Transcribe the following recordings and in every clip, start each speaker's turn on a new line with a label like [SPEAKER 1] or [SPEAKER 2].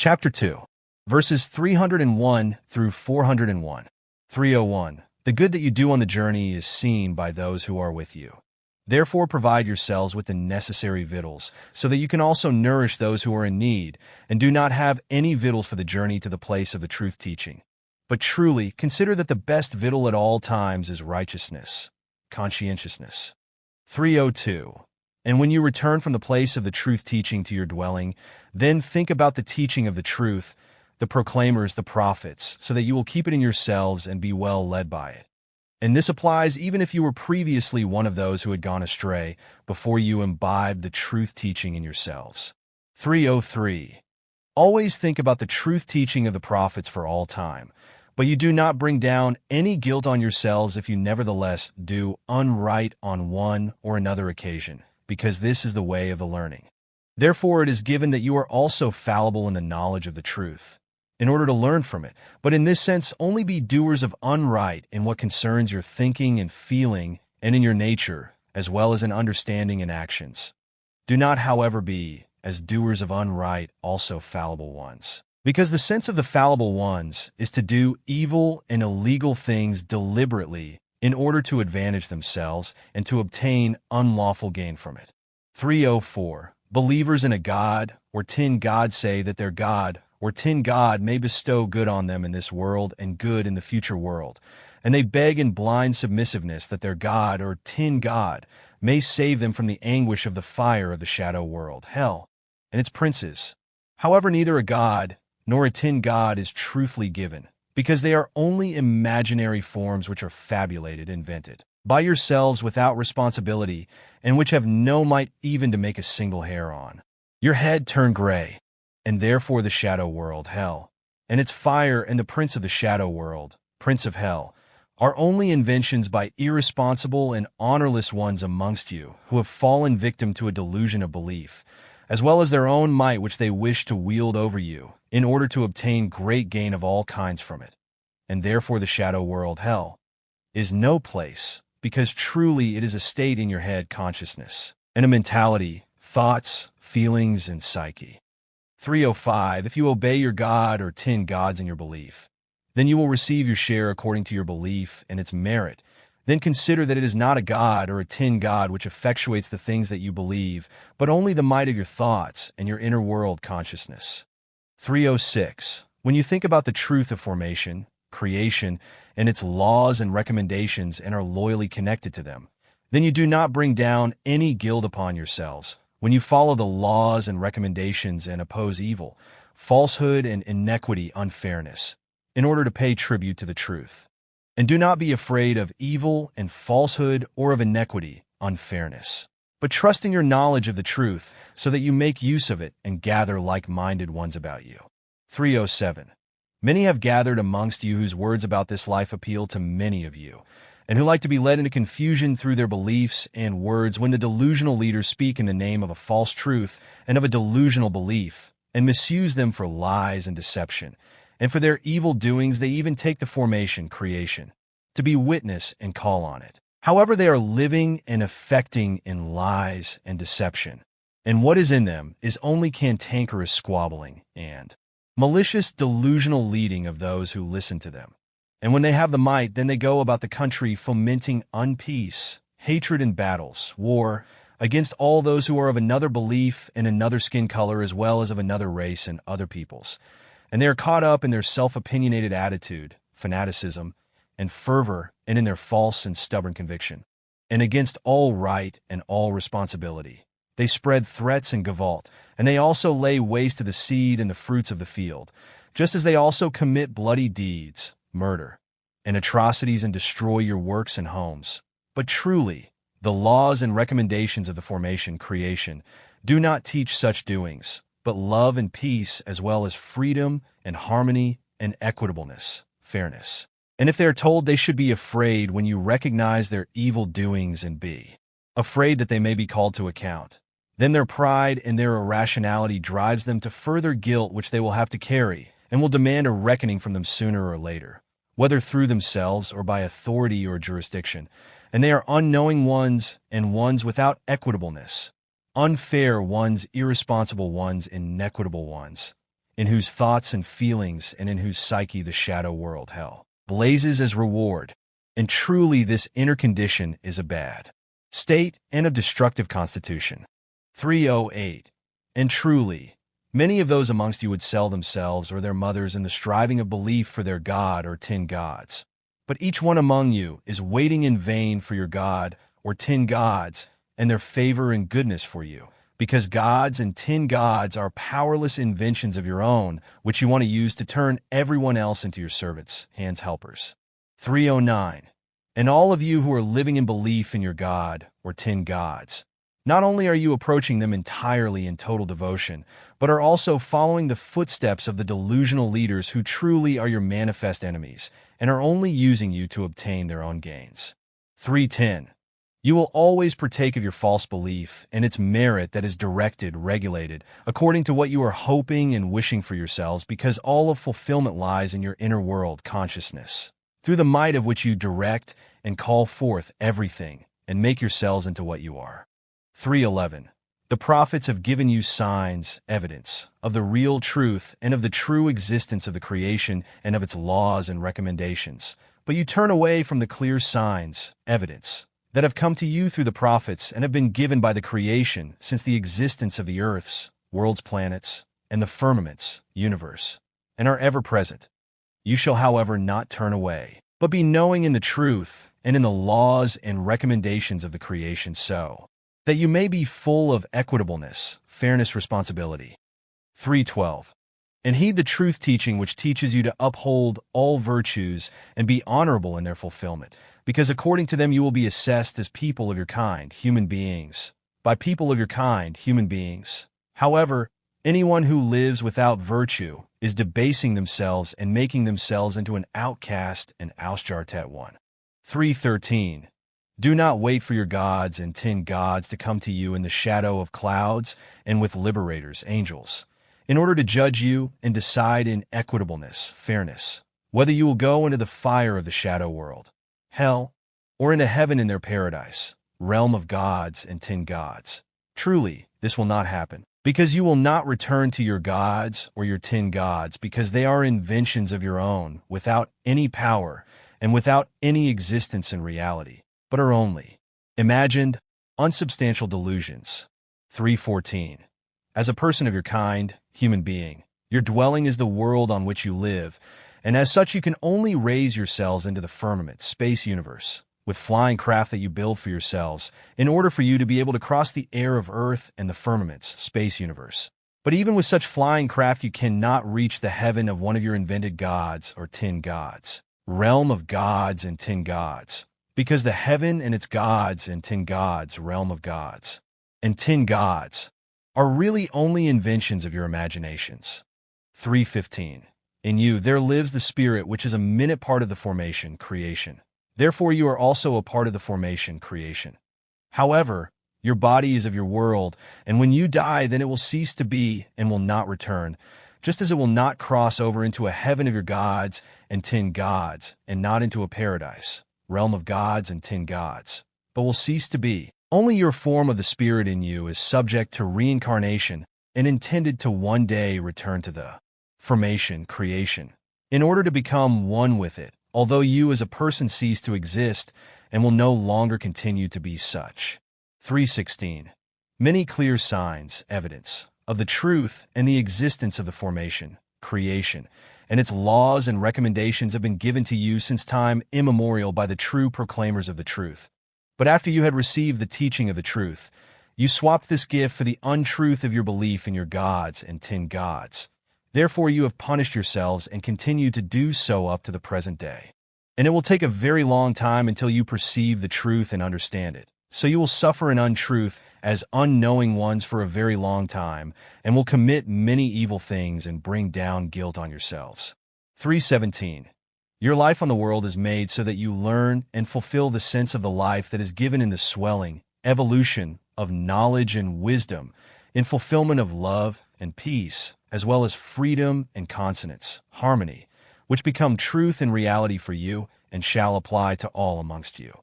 [SPEAKER 1] Chapter 2, verses 301 through 401. 301. The good that you do on the journey is seen by those who are with you. Therefore provide yourselves with the necessary victuals, so that you can also nourish those who are in need, and do not have any victuals for the journey to the place of the truth teaching. But truly, consider that the best victual at all times is righteousness, conscientiousness. 302. And when you return from the place of the truth teaching to your dwelling, then think about the teaching of the truth, the proclaimers, the prophets, so that you will keep it in yourselves and be well led by it. And this applies even if you were previously one of those who had gone astray before you imbibed the truth teaching in yourselves. 303. Always think about the truth teaching of the prophets for all time, but you do not bring down any guilt on yourselves if you nevertheless do unright on one or another occasion, because this is the way of the learning. Therefore it is given that you are also fallible in the knowledge of the truth, in order to learn from it, but in this sense only be doers of unright in what concerns your thinking and feeling and in your nature, as well as in understanding and actions. Do not, however, be, as doers of unright, also fallible ones. Because the sense of the fallible ones is to do evil and illegal things deliberately in order to advantage themselves and to obtain unlawful gain from it. 304. Believers in a god or tin god say that their god or tin god may bestow good on them in this world and good in the future world, and they beg in blind submissiveness that their god or tin god may save them from the anguish of the fire of the shadow world, hell, and its princes. However, neither a god nor a tin god is truthfully given, because they are only imaginary forms which are fabulated, invented by yourselves without responsibility, and which have no might even to make a single hair on your head turn gray, and therefore the shadow world, hell, and its fire and the prince of the shadow world, prince of hell, are only inventions by irresponsible and honorless ones amongst you, who have fallen victim to a delusion of belief, as well as their own might which they wish to wield over you, in order to obtain great gain of all kinds from it. And therefore the shadow world, hell, is no place, because truly it is a state in your head consciousness, and a mentality, thoughts, feelings, and psyche. 305. If you obey your god or tin gods in your belief, then you will receive your share according to your belief and its merit. Then consider that it is not a god or a tin god which effectuates the things that you believe, but only the might of your thoughts and your inner world consciousness. 306. When you think about the truth of formation, creation, and its laws and recommendations and are loyally connected to them, then you do not bring down any guilt upon yourselves. When you follow the laws and recommendations and oppose evil, falsehood and inequity, unfairness, in order to pay tribute to the truth. And do not be afraid of evil and falsehood or of iniquity, unfairness, but trust in your knowledge of the truth so that you make use of it and gather like-minded ones about you. 307. Many have gathered amongst you whose words about this life appeal to many of you, and who like to be led into confusion through their beliefs and words when the delusional leaders speak in the name of a false truth and of a delusional belief, and misuse them for lies and deception. And for their evil doings they even take the formation, creation, to be witness and call on it. However, they are living and affecting in lies and deception, and what is in them is only cantankerous squabbling and malicious delusional leading of those who listen to them. And when they have the might, then they go about the country fomenting unpeace, hatred and battles, war, against all those who are of another belief and another skin color as well as of another race and other peoples. And they are caught up in their self-opinionated attitude, fanaticism, and fervor, and in their false and stubborn conviction. And against all right and all responsibility, they spread threats and gavolt, and they also lay waste to the seed and the fruits of the field, just as they also commit bloody deeds, murder, and atrocities and destroy your works and homes. But truly, the laws and recommendations of the formation, creation, do not teach such doings, but love and peace as well as freedom and harmony and equitableness, fairness. And if they are told they should be afraid when you recognize their evil doings and be afraid that they may be called to account, then their pride and their irrationality drives them to further guilt which they will have to carry and will demand a reckoning from them sooner or later, whether through themselves or by authority or jurisdiction. And they are unknowing ones and ones without equitableness, unfair ones, irresponsible ones, inequitable ones, in whose thoughts and feelings and in whose psyche the shadow world, hell, blazes as reward. And truly this inner condition is a bad state and of destructive constitution. 308. And truly, many of those amongst you would sell themselves or their mothers in the striving of belief for their god or tin gods. But each one among you is waiting in vain for your god or tin gods and their favor and goodness for you, because gods and tin gods are powerless inventions of your own, which you want to use to turn everyone else into your servants, hands helpers. 309. And all of you who are living in belief in your god or tin gods, not only are you approaching them entirely in total devotion, but are also following the footsteps of the delusional leaders who truly are your manifest enemies and are only using you to obtain their own gains. 310. You will always partake of your false belief and its merit that is directed, regulated, according to what you are hoping and wishing for yourselves, because all of fulfillment lies in your inner world consciousness, through the might of which you direct and call forth everything and make yourselves into what you are. 311. The prophets have given you signs, evidence, of the real truth and of the true existence of the creation and of its laws and recommendations, but you turn away from the clear signs, evidence, that have come to you through the prophets and have been given by the creation since the existence of the earths, worlds, planets, and the firmaments, universe, and are ever present. You shall, however, not turn away, but be knowing in the truth and in the laws and recommendations of the creation, so that you may be full of equitableness, fairness, responsibility. 312. And heed the truth teaching which teaches you to uphold all virtues and be honorable in their fulfillment, because according to them you will be assessed as people of your kind, human beings, by people of your kind, human beings. However, anyone who lives without virtue is debasing themselves and making themselves into an outcast and ausgeartet one. 313. Do not wait for your gods and tin gods to come to you in the shadow of clouds and with liberators, angels, in order to judge you and decide in equitableness, fairness, whether you will go into the fire of the shadow world, hell, or into heaven in their paradise, realm of gods and tin gods. Truly, this will not happen, because you will not return to your gods or your tin gods, because they are inventions of your own, without any power and without any existence in reality, but are only imagined, unsubstantial delusions. 314. As a person of your kind, human being, your dwelling is the world on which you live, and as such you can only raise yourselves into the firmament, space, universe, with flying craft that you build for yourselves, in order for you to be able to cross the air of Earth and the firmaments, space, universe. But even with such flying craft you cannot reach the heaven of one of your invented gods or tin gods, realm of gods and tin gods, because the heaven and its gods and tin gods, realm of gods, and tin gods, are really only inventions of your imaginations. 315. In you there lives the spirit which is a minute part of the formation, creation. Therefore you are also a part of the formation, creation. However, your body is of your world, and when you die then it will cease to be and will not return, just as it will not cross over into a heaven of your gods and tin gods, and not into a paradise, realm of gods and tin gods, but will cease to be. Only your form of the spirit in you is subject to reincarnation and intended to one day return to the formation, creation, in order to become one with it, although you as a person cease to exist and will no longer continue to be such. 316. Many clear signs, evidence, of the truth and the existence of the formation, creation, and its laws and recommendations have been given to you since time immemorial by the true proclaimers of the truth. But after you had received the teaching of the truth, you swapped this gift for the untruth of your belief in your gods and tin gods. Therefore you have punished yourselves and continue to do so up to the present day. And it will take a very long time until you perceive the truth and understand it. So you will suffer an untruth as unknowing ones for a very long time, and will commit many evil things and bring down guilt on yourselves. 317. Your life on the world is made so that you learn and fulfill the sense of the life that is given in the swelling, evolution of knowledge and wisdom, in fulfillment of love and peace, as well as freedom and consonance, harmony, which become truth and reality for you and shall apply to all amongst you.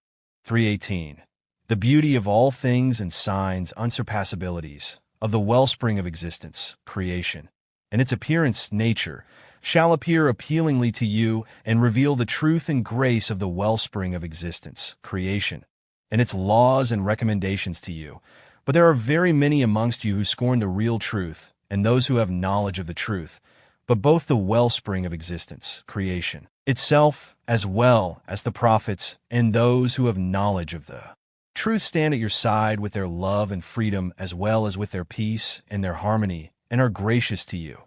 [SPEAKER 1] 318. The beauty of all things and signs, unsurpassabilities, of the wellspring of existence, creation, and its appearance, nature, shall appear appealingly to you and reveal the truth and grace of the wellspring of existence, creation, and its laws and recommendations to you. But there are very many amongst you who scorn the real truth, and those who have knowledge of the truth, but both the wellspring of existence, creation, itself, as well as the prophets, and those who have knowledge of the truth stand at your side with their love and freedom as well as with their peace and their harmony, and are gracious to you.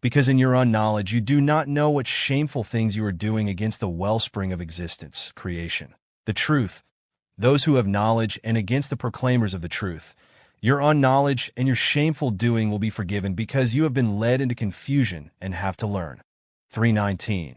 [SPEAKER 1] Because in your unknowledge you do not know what shameful things you are doing against the wellspring of existence, creation, the truth, those who have knowledge, and against the proclaimers of the truth. Your unknowledge and your shameful doing will be forgiven because you have been led into confusion and have to learn. 3:19.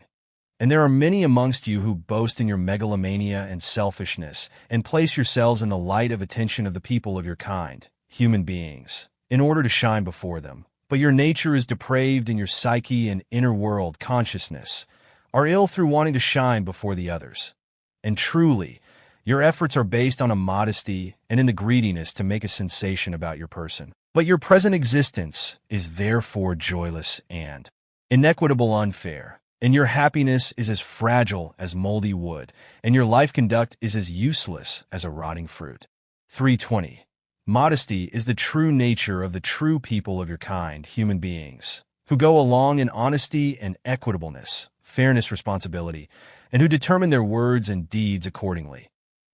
[SPEAKER 1] And there are many amongst you who boast in your megalomania and selfishness, and place yourselves in the light of attention of the people of your kind, human beings, in order to shine before them. But your nature is depraved, and your psyche and inner world consciousness are ill through wanting to shine before the others. And truly, your efforts are based on a modesty and in the greediness to make a sensation about your person. But your present existence is therefore joyless and inequitable, unfair, and your happiness is as fragile as moldy wood, and your life conduct is as useless as a rotting fruit. 3:20. Modesty is the true nature of the true people of your kind, human beings, who go along in honesty and equitableness, fairness, responsibility, and who determine their words and deeds accordingly.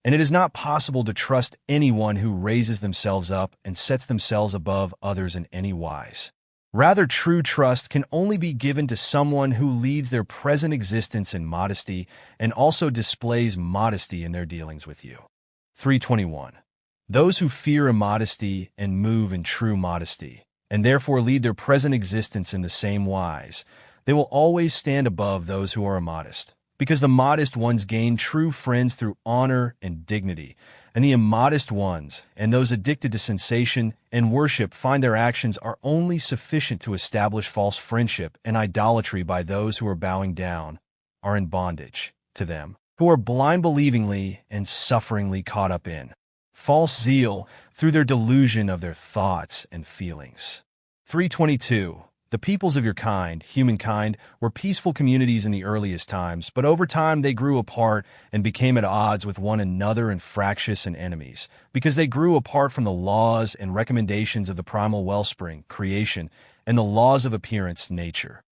[SPEAKER 1] And it is not possible to trust anyone who raises themselves up and sets themselves above others in any wise. Rather, true trust can only be given to someone who leads their present existence in modesty and also displays modesty in their dealings with you. 3:21. Those who fear immodesty and move in true modesty, and therefore lead their present existence in the same wise, they will always stand above those who are immodest, because the modest ones gain true friends through honor and dignity, and the immodest ones and those addicted to sensation and worship find their actions are only sufficient to establish false friendship and idolatry by those who are bowing down, are in bondage to them, who are blind believingly and sufferingly caught up in false zeal through their delusion of their thoughts and feelings. 3:22. The peoples of your kind, humankind, were peaceful communities in the earliest times, but over time they grew apart and became at odds with one another and fractious and enemies, because they grew apart from the laws and recommendations of the primal wellspring, creation, and the laws of appearance, nature.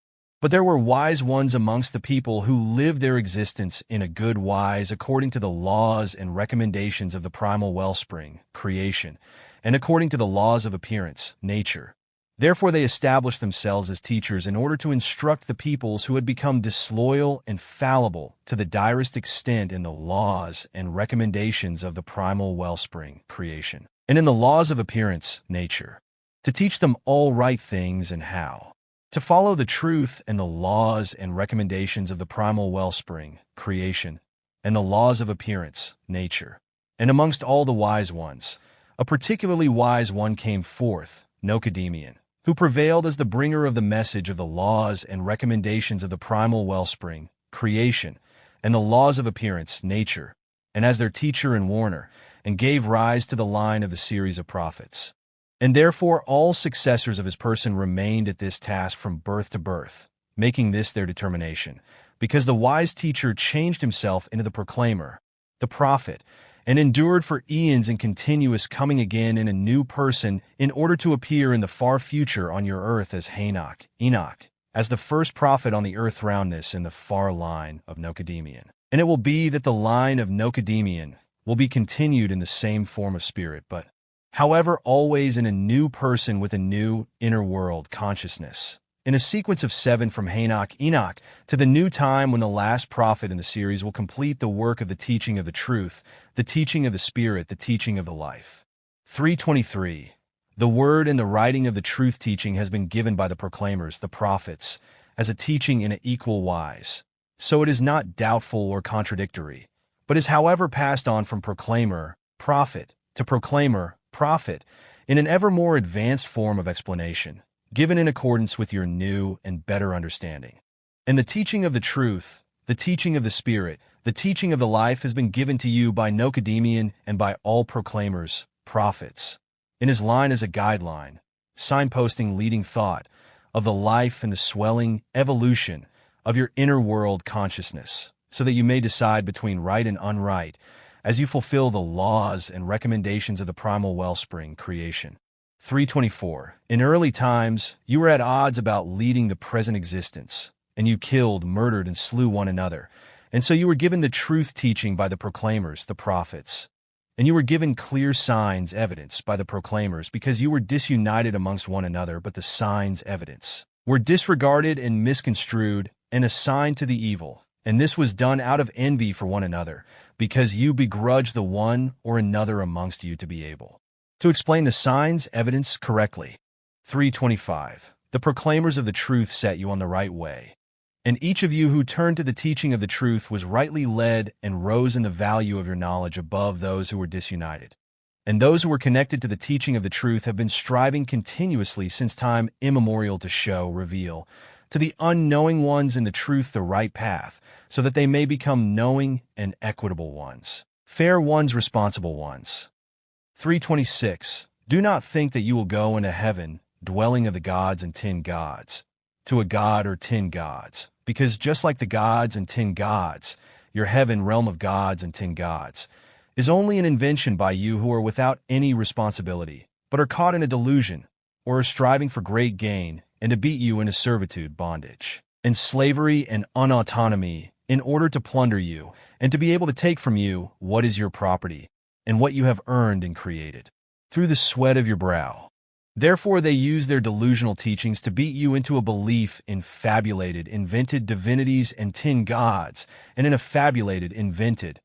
[SPEAKER 1] But there were wise ones amongst the people who lived their existence in a good wise according to the laws and recommendations of the primal wellspring, creation, and according to the laws of appearance, nature. Therefore they established themselves as teachers in order to instruct the peoples who had become disloyal and fallible to the direst extent in the laws and recommendations of the primal wellspring, creation, and in the laws of appearance, nature, to teach them all right things and how to follow the truth and the laws and recommendations of the primal wellspring, creation, and the laws of appearance, nature. And amongst all the wise ones, a particularly wise one came forth, Nocademian, who prevailed as the bringer of the message of the laws and recommendations of the primal wellspring, creation, and the laws of appearance, nature, and as their teacher and warner, and gave rise to the line of the series of prophets. And therefore all successors of his person remained at this task from birth to birth, making this their determination, because the wise teacher changed himself into the proclaimer, the prophet, and endured for eons in continuous coming again in a new person in order to appear in the far future on your earth as Enoch, as the first prophet on the earth roundness in the far line of Nocademian. And it will be that the line of Nocademian will be continued in the same form of spirit, but however always in a new person with a new inner world consciousness, in a sequence of 7 from Enoch, to the new time when the last prophet in the series will complete the work of the teaching of the truth, the teaching of the spirit, the teaching of the life. 3:23. The word and the writing of the truth teaching has been given by the proclaimers, the prophets, as a teaching in an equal wise. So it is not doubtful or contradictory, but is however passed on from proclaimer, prophet, to proclaimer, prophet, in an ever more advanced form of explanation, given in accordance with your new and better understanding. And the teaching of the truth, the teaching of the spirit, the teaching of the life has been given to you by Nocademian and by all proclaimers, prophets, in his line as a guideline, signposting leading thought, of the life and the swelling evolution of your inner world consciousness, so that you may decide between right and unright as you fulfill the laws and recommendations of the primal wellspring creation. 324. In early times, you were at odds about leading the present existence, and you killed, murdered, and slew one another. And so you were given the truth teaching by the proclaimers, the prophets. And you were given clear signs, evidence, by the proclaimers, because you were disunited amongst one another, but the signs, evidence, were disregarded and misconstrued and assigned to the evil. And this was done out of envy for one another, because you begrudged the one or another amongst you to be able to explain the signs, evidence correctly. 325. The proclaimers of the truth set you on the right way. And each of you who turned to the teaching of the truth was rightly led and rose in the value of your knowledge above those who were disunited. And those who were connected to the teaching of the truth have been striving continuously since time immemorial to show, reveal, to the unknowing ones in the truth the right path, so that they may become knowing and equitable ones, fair ones, responsible ones. 326. Do not think that you will go into heaven, dwelling of the gods and 10 gods, to a god or 10 gods, because just like the gods and 10 gods, your heaven, realm of gods and 10 gods, is only an invention by you who are without any responsibility, but are caught in a delusion, or are striving for great gain, and to beat you into servitude, bondage, and slavery and unautonomy, in order to plunder you, and to be able to take from you what is your property, and what you have earned and created, through the sweat of your brow. Therefore they use their delusional teachings to beat you into a belief in fabulated, invented divinities and 10 gods, and in a fabulated, invented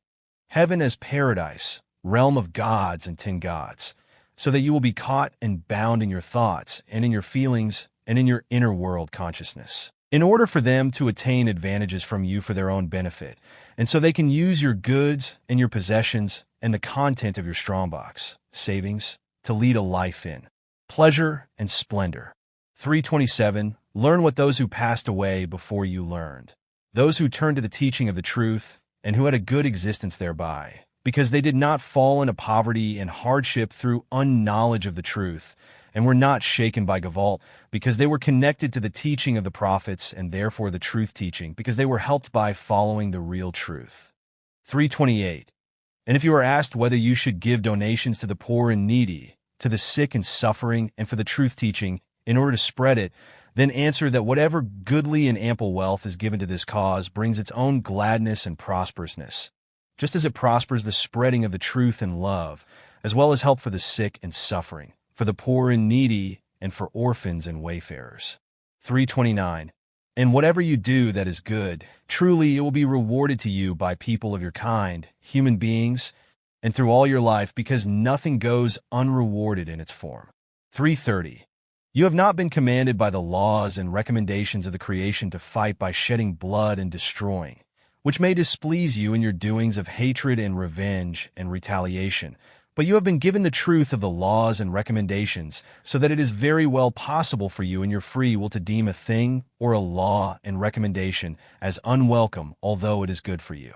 [SPEAKER 1] heaven as paradise, realm of gods and 10 gods, so that you will be caught and bound in your thoughts and in your feelings and in your inner world consciousness, in order for them to attain advantages from you for their own benefit, and so they can use your goods and your possessions and the content of your strongbox, savings, to lead a life in pleasure and splendor. 327. Learn what those who passed away before you learned, those who turned to the teaching of the truth, and who had a good existence thereby, because they did not fall into poverty and hardship through unknowledge of the truth, and were not shaken by Goblet, because they were connected to the teaching of the prophets and therefore the truth teaching, because they were helped by following the real truth. 328. And if you are asked whether you should give donations to the poor and needy, to the sick and suffering, and for the truth teaching, in order to spread it, then answer that whatever goodly and ample wealth is given to this cause brings its own gladness and prosperousness, just as it prospers the spreading of the truth and love, as well as help for the sick and suffering, for the poor and needy, and for orphans and wayfarers. 329. And whatever you do that is good, truly it will be rewarded to you by people of your kind, human beings, and through all your life, because nothing goes unrewarded in its form. 330. You have not been commanded by the laws and recommendations of the creation to fight by shedding blood and destroying, which may displease you in your doings of hatred and revenge and retaliation, but you have been given the truth of the laws and recommendations, so that it is very well possible for you in your free will to deem a thing or a law and recommendation as unwelcome, although it is good for you.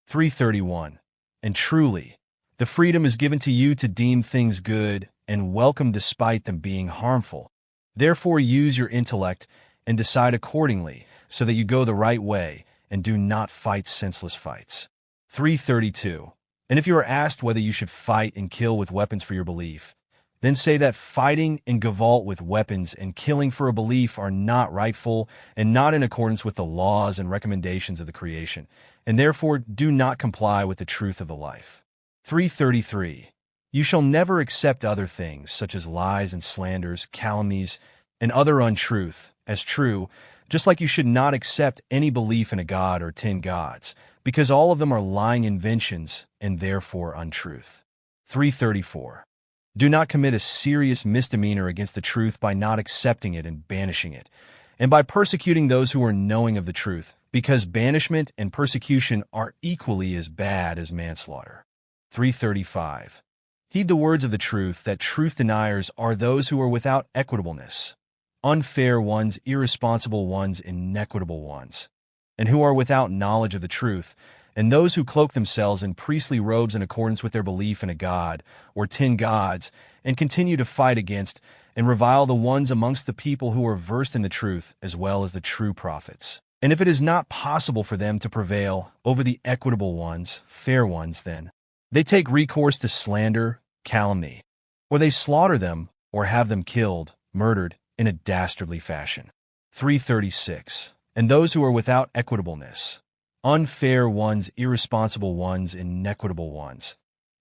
[SPEAKER 1] 331. And truly, the freedom is given to you to deem things good and welcome despite them being harmful. Therefore use your intellect and decide accordingly, so that you go the right way and do not fight senseless fights. 332. And if you are asked whether you should fight and kill with weapons for your belief, then say that fighting and Goblet with weapons and killing for a belief are not rightful and not in accordance with the laws and recommendations of the creation, and therefore do not comply with the truth of the life. 333. You shall never accept other things, such as lies and slanders, calumnies, and other untruth, as true, just like you should not accept any belief in a god or 10 gods, because all of them are lying inventions and therefore untruth. 334. Do not commit a serious misdemeanor against the truth by not accepting it and banishing it, and by persecuting those who are knowing of the truth, because banishment and persecution are equally as bad as manslaughter. 335. Heed the words of the truth, that truth deniers are those who are without equitableness, unfair ones, irresponsible ones, inequitable ones, and who are without knowledge of the truth, and those who cloak themselves in priestly robes in accordance with their belief in a god or 10 gods, and continue to fight against and revile the ones amongst the people who are versed in the truth as well as the true prophets. And if it is not possible for them to prevail over the equitable ones, fair ones, then they take recourse to slander, calumny, or they slaughter them or have them killed, murdered, in a dastardly fashion. 336. And those who are without equitableness, unfair ones, irresponsible ones, inequitable ones,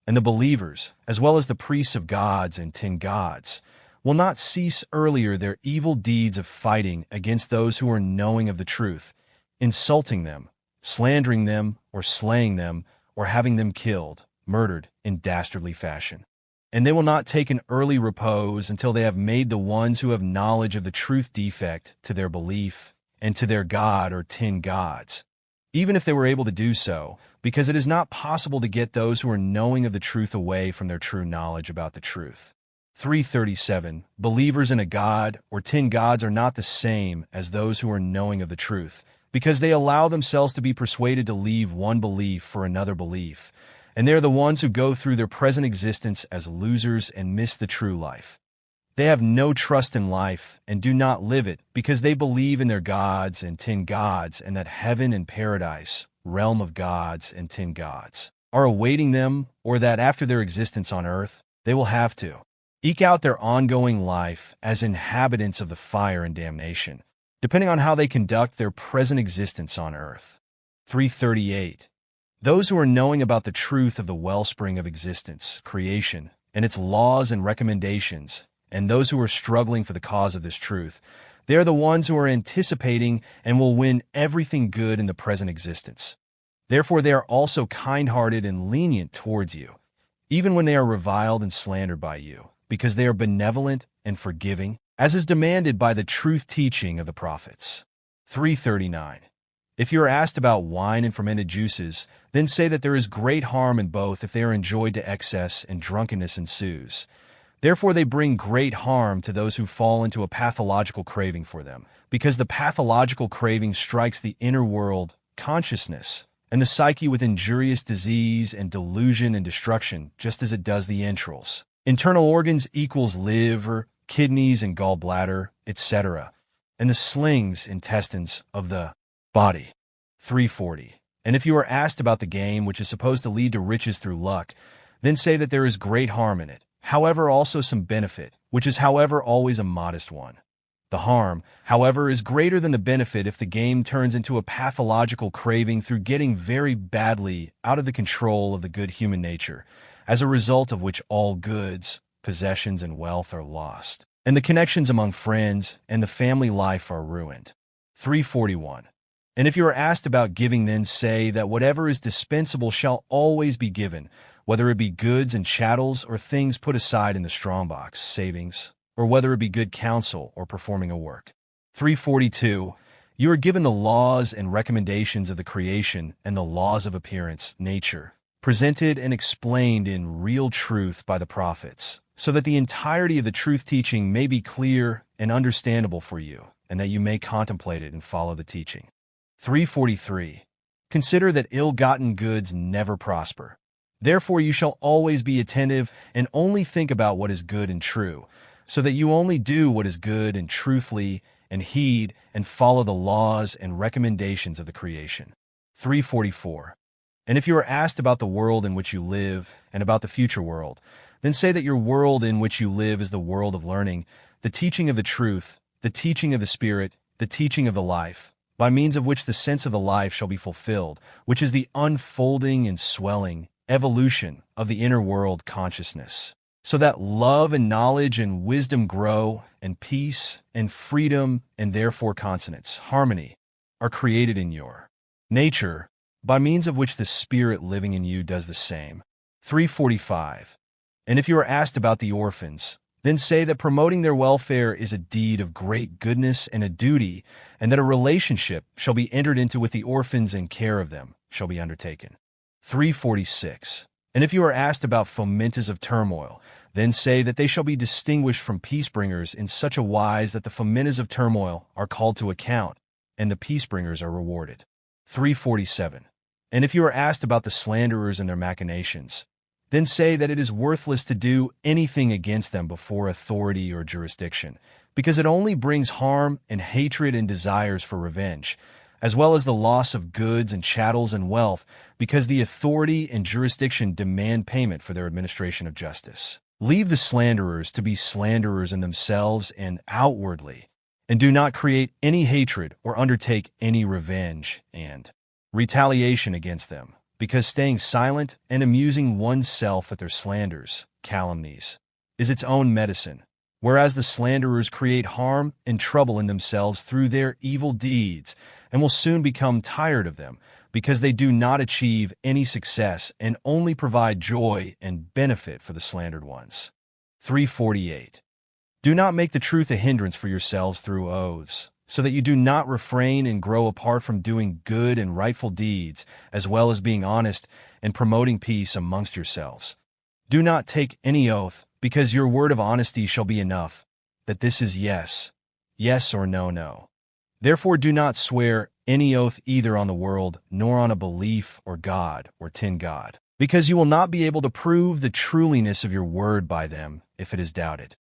[SPEAKER 1] and the believers, as well as the priests of gods and tin gods, will not cease earlier their evil deeds of fighting against those who are knowing of the truth, insulting them, slandering them, or slaying them, or having them killed, murdered, in dastardly fashion. And they will not take an early repose until they have made the ones who have knowledge of the truth defect to their belief and to their god or tin gods, even if they were able to do so, because it is not possible to get those who are knowing of the truth away from their true knowledge about the truth. 337. Believers in a god or tin gods are not the same as those who are knowing of the truth, because they allow themselves to be persuaded to leave one belief for another belief, and they are the ones who go through their present existence as losers and miss the true life. They have no trust in life and do not live it because they believe in their gods and tin gods, and that heaven and paradise, realm of gods and tin gods, are awaiting them, or that after their existence on earth, they will have to eke out their ongoing life as inhabitants of the fire and damnation, depending on how they conduct their present existence on earth. 338. Those who are knowing about the truth of the wellspring of existence, creation, and its laws and recommendations, and those who are struggling for the cause of this truth, they are the ones who are anticipating and will win everything good in the present existence. Therefore, they are also kind-hearted and lenient towards you, even when they are reviled and slandered by you, because they are benevolent and forgiving, as is demanded by the truth teaching of the prophets. 339. If you are asked about wine and fermented juices, then say that there is great harm in both if they are enjoyed to excess and drunkenness ensues. Therefore they bring great harm to those who fall into a pathological craving for them, because the pathological craving strikes the inner world, consciousness, and the psyche with injurious disease and delusion and destruction, just as it does the entrails. Internal organs equals liver, kidneys, and gallbladder, etc., and the slings, intestines, of the body. 340. And if you are asked about the game which is supposed to lead to riches through luck, then say that there is great harm in it, however also some benefit, which is however always a modest one. The harm, however, is greater than the benefit if the game turns into a pathological craving through getting very badly out of the control of the good human nature, as a result of which all goods, possessions, and wealth are lost, and the connections among friends and the family life are ruined. 341. And if you are asked about giving, then say that whatever is dispensable shall always be given, whether it be goods and chattels or things put aside in the strongbox, savings, or whether it be good counsel or performing a work. 342. You are given the laws and recommendations of the creation and the laws of appearance, nature, presented and explained in real truth by the prophets, so that the entirety of the truth teaching may be clear and understandable for you, and that you may contemplate it and follow the teaching. 343. Consider that ill-gotten goods never prosper. Therefore you shall always be attentive and only think about what is good and true, so that you only do what is good and truthfully, and heed and follow the laws and recommendations of the creation. 344. And if you are asked about the world in which you live and about the future world, then say that your world in which you live is the world of learning, the teaching of the truth, the teaching of the Spirit, the teaching of the life, by means of which the sense of the life shall be fulfilled, which is the unfolding and swelling evolution of the inner world consciousness, so that love and knowledge and wisdom grow, and peace and freedom and therefore consonance, harmony, are created in your nature, by means of which the Spirit living in you does the same. 345. And if you are asked about the orphans, then say that promoting their welfare is a deed of great goodness and a duty, and that a relationship shall be entered into with the orphans and care of them shall be undertaken. 346. And if you are asked about fomenters of turmoil, then say that they shall be distinguished from peacebringers in such a wise that the fomenters of turmoil are called to account, and the peacebringers are rewarded. 347. And if you are asked about the slanderers and their machinations, then say that it is worthless to do anything against them before authority or jurisdiction, because it only brings harm and hatred and desires for revenge, as well as the loss of goods and chattels and wealth, because the authority and jurisdiction demand payment for their administration of justice. Leave the slanderers to be slanderers in themselves and outwardly, and do not create any hatred or undertake any revenge and retaliation against them, because staying silent and amusing oneself at their slanders, calumnies, is its own medicine, whereas the slanderers create harm and trouble in themselves through their evil deeds, and will soon become tired of them, because they do not achieve any success and only provide joy and benefit for the slandered ones. 348. Do not make the truth a hindrance for yourselves through oaths, so that you do not refrain and grow apart from doing good and rightful deeds, as well as being honest and promoting peace amongst yourselves. Do not take any oath, because your word of honesty shall be enough, that this is yes, yes or no, no. Therefore do not swear any oath either on the world, nor on a belief or God or tin God, because you will not be able to prove the truliness of your word by them if it is doubted.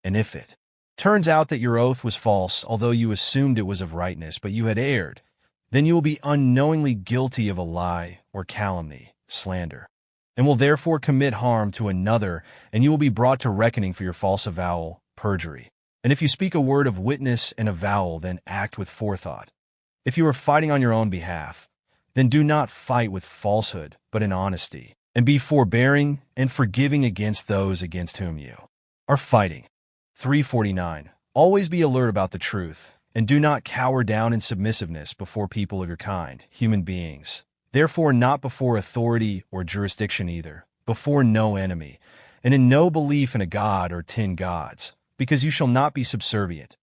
[SPEAKER 1] And if it turns out that your oath was false, although you assumed it was of rightness, but you had erred, then you will be unknowingly guilty of a lie or calumny, slander, and will therefore commit harm to another, and you will be brought to reckoning for your false avowal, perjury. And if you speak a word of witness and avowal, then act with forethought. If you are fighting on your own behalf, then do not fight with falsehood, but in honesty, and be forbearing and forgiving against those against whom you are fighting. 349. Always be alert about the truth, and do not cower down in submissiveness before people of your kind, human beings. Therefore not before authority or jurisdiction either, before no enemy, and in no belief in a god or tin gods, because you shall not be subservient.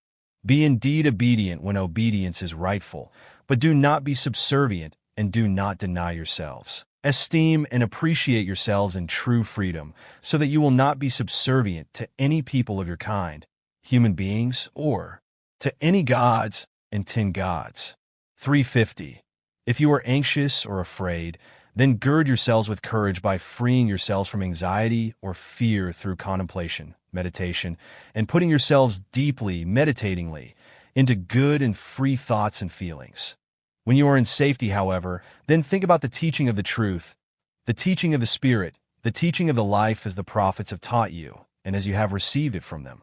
[SPEAKER 1] Be indeed obedient when obedience is rightful, but do not be subservient, and do not deny yourselves. Esteem and appreciate yourselves in true freedom, so that you will not be subservient to any people of your kind, human beings, or to any gods and tin gods. 350. If you are anxious or afraid, then gird yourselves with courage by freeing yourselves from anxiety or fear through contemplation, meditation, and putting yourselves deeply, meditatingly, into good and free thoughts and feelings. When you are in safety, however, then think about the teaching of the truth, the teaching of the Spirit, the teaching of the life as the prophets have taught you, and as you have received it from them.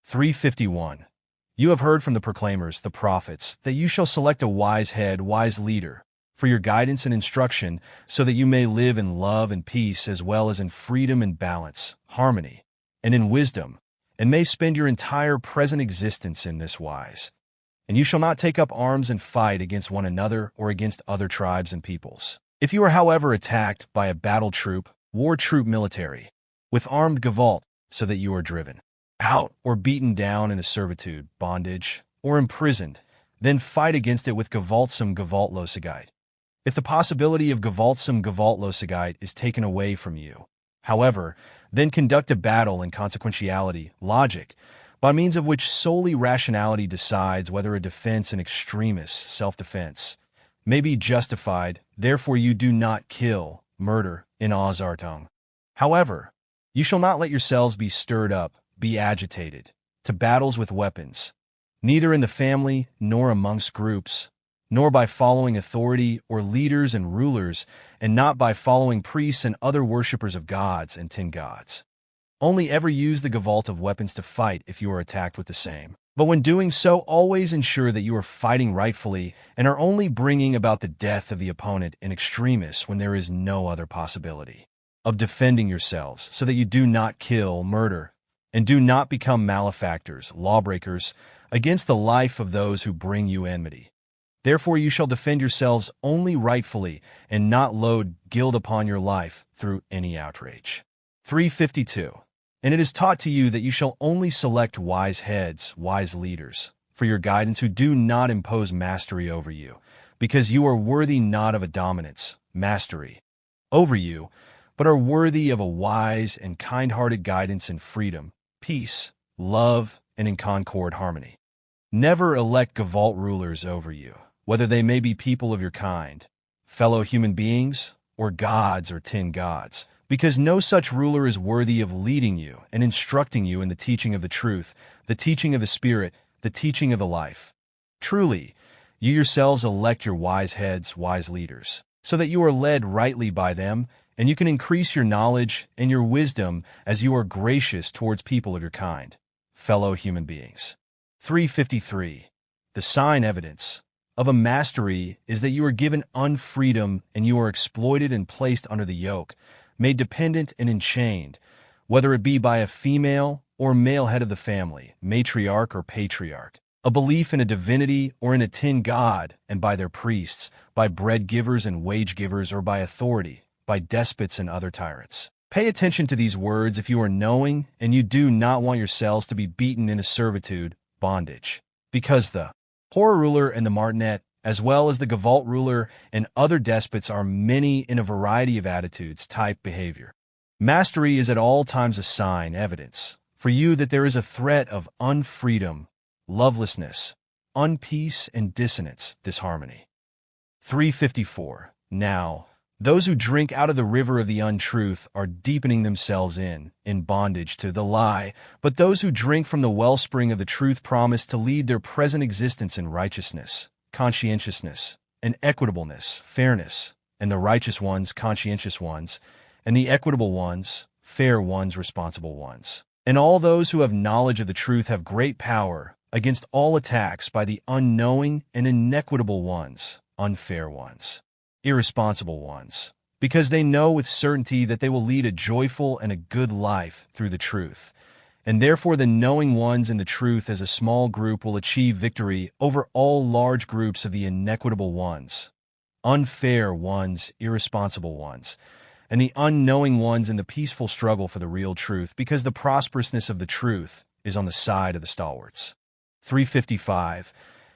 [SPEAKER 1] 351. You have heard from the proclaimers, the prophets, that you shall select a wise head, wise leader, for your guidance and instruction, so that you may live in love and peace, as well as in freedom and balance, harmony, and in wisdom, and may spend your entire present existence in this wise. And you shall not take up arms and fight against one another or against other tribes and peoples. If you are, however, attacked by a battle troop, war troop military, with armed gavolt, so that you are driven out or beaten down into servitude, bondage, or imprisoned, then fight against it with gavoltsam gavoltlosagite. If the possibility of gavoltsam gavoltlosagite is taken away from you, however, then conduct a battle in consequentiality, logic, by means of which solely rationality decides whether a defense in extremis, self-defense, may be justified. Therefore you do not kill, murder, in Ausartung. However, you shall not let yourselves be stirred up, be agitated, to battles with weapons, neither in the family nor amongst groups, nor by following authority or leaders and rulers, and not by following priests and other worshippers of gods and tin gods. Only ever use the gavolt of weapons to fight if you are attacked with the same. But when doing so, always ensure that you are fighting rightfully and are only bringing about the death of the opponent in extremis when there is no other possibility of defending yourselves, so that you do not kill, murder, and do not become malefactors, lawbreakers, against the life of those who bring you enmity. Therefore you shall defend yourselves only rightfully, and not load guilt upon your life through any outrage. 352. And it is taught to you that you shall only select wise heads, wise leaders, for your guidance, who do not impose mastery over you, because you are worthy not of a dominance, mastery, over you, but are worthy of a wise and kind-hearted guidance in freedom, peace, love, and in concord harmony. Never elect gavolt rulers over you, whether they may be people of your kind, fellow human beings, or gods or tin gods, because no such ruler is worthy of leading you and instructing you in the teaching of the truth, the teaching of the Spirit, the teaching of the life. Truly, you yourselves elect your wise heads, wise leaders, so that you are led rightly by them, and you can increase your knowledge and your wisdom as you are gracious towards people of your kind, fellow human beings. 353. The sign evidence of a mastery is that you are given unfreedom and you are exploited and placed under the yoke, made dependent and enchained, whether it be by a female or male head of the family, matriarch or patriarch, a belief in a divinity or in a tin god, and by their priests, by bread givers and wage givers, or by authority, by despots and other tyrants. Pay attention to these words if you are knowing and you do not want yourselves to be beaten into servitude, bondage, because the Hora ruler and the martinet, as well as the Goblet ruler and other despots, are many in a variety of attitudes, type, behavior. Mastery is at all times a sign, evidence, for you that there is a threat of unfreedom, lovelessness, unpeace, and dissonance, disharmony. 354. Now, those who drink out of the river of the untruth are deepening themselves in bondage to the lie, but those who drink from the wellspring of the truth promise to lead their present existence in righteousness, conscientiousness, and equitableness, fairness, and the righteous ones, conscientious ones, and the equitable ones, fair ones, responsible ones. And all those who have knowledge of the truth have great power against all attacks by the unknowing and inequitable ones, unfair ones, irresponsible ones, because they know with certainty that they will lead a joyful and a good life through the truth. And therefore the knowing ones in the truth as a small group will achieve victory over all large groups of the inequitable ones, unfair ones, irresponsible ones, and the unknowing ones in the peaceful struggle for the real truth, because the prosperousness of the truth is on the side of the stalwarts. 355.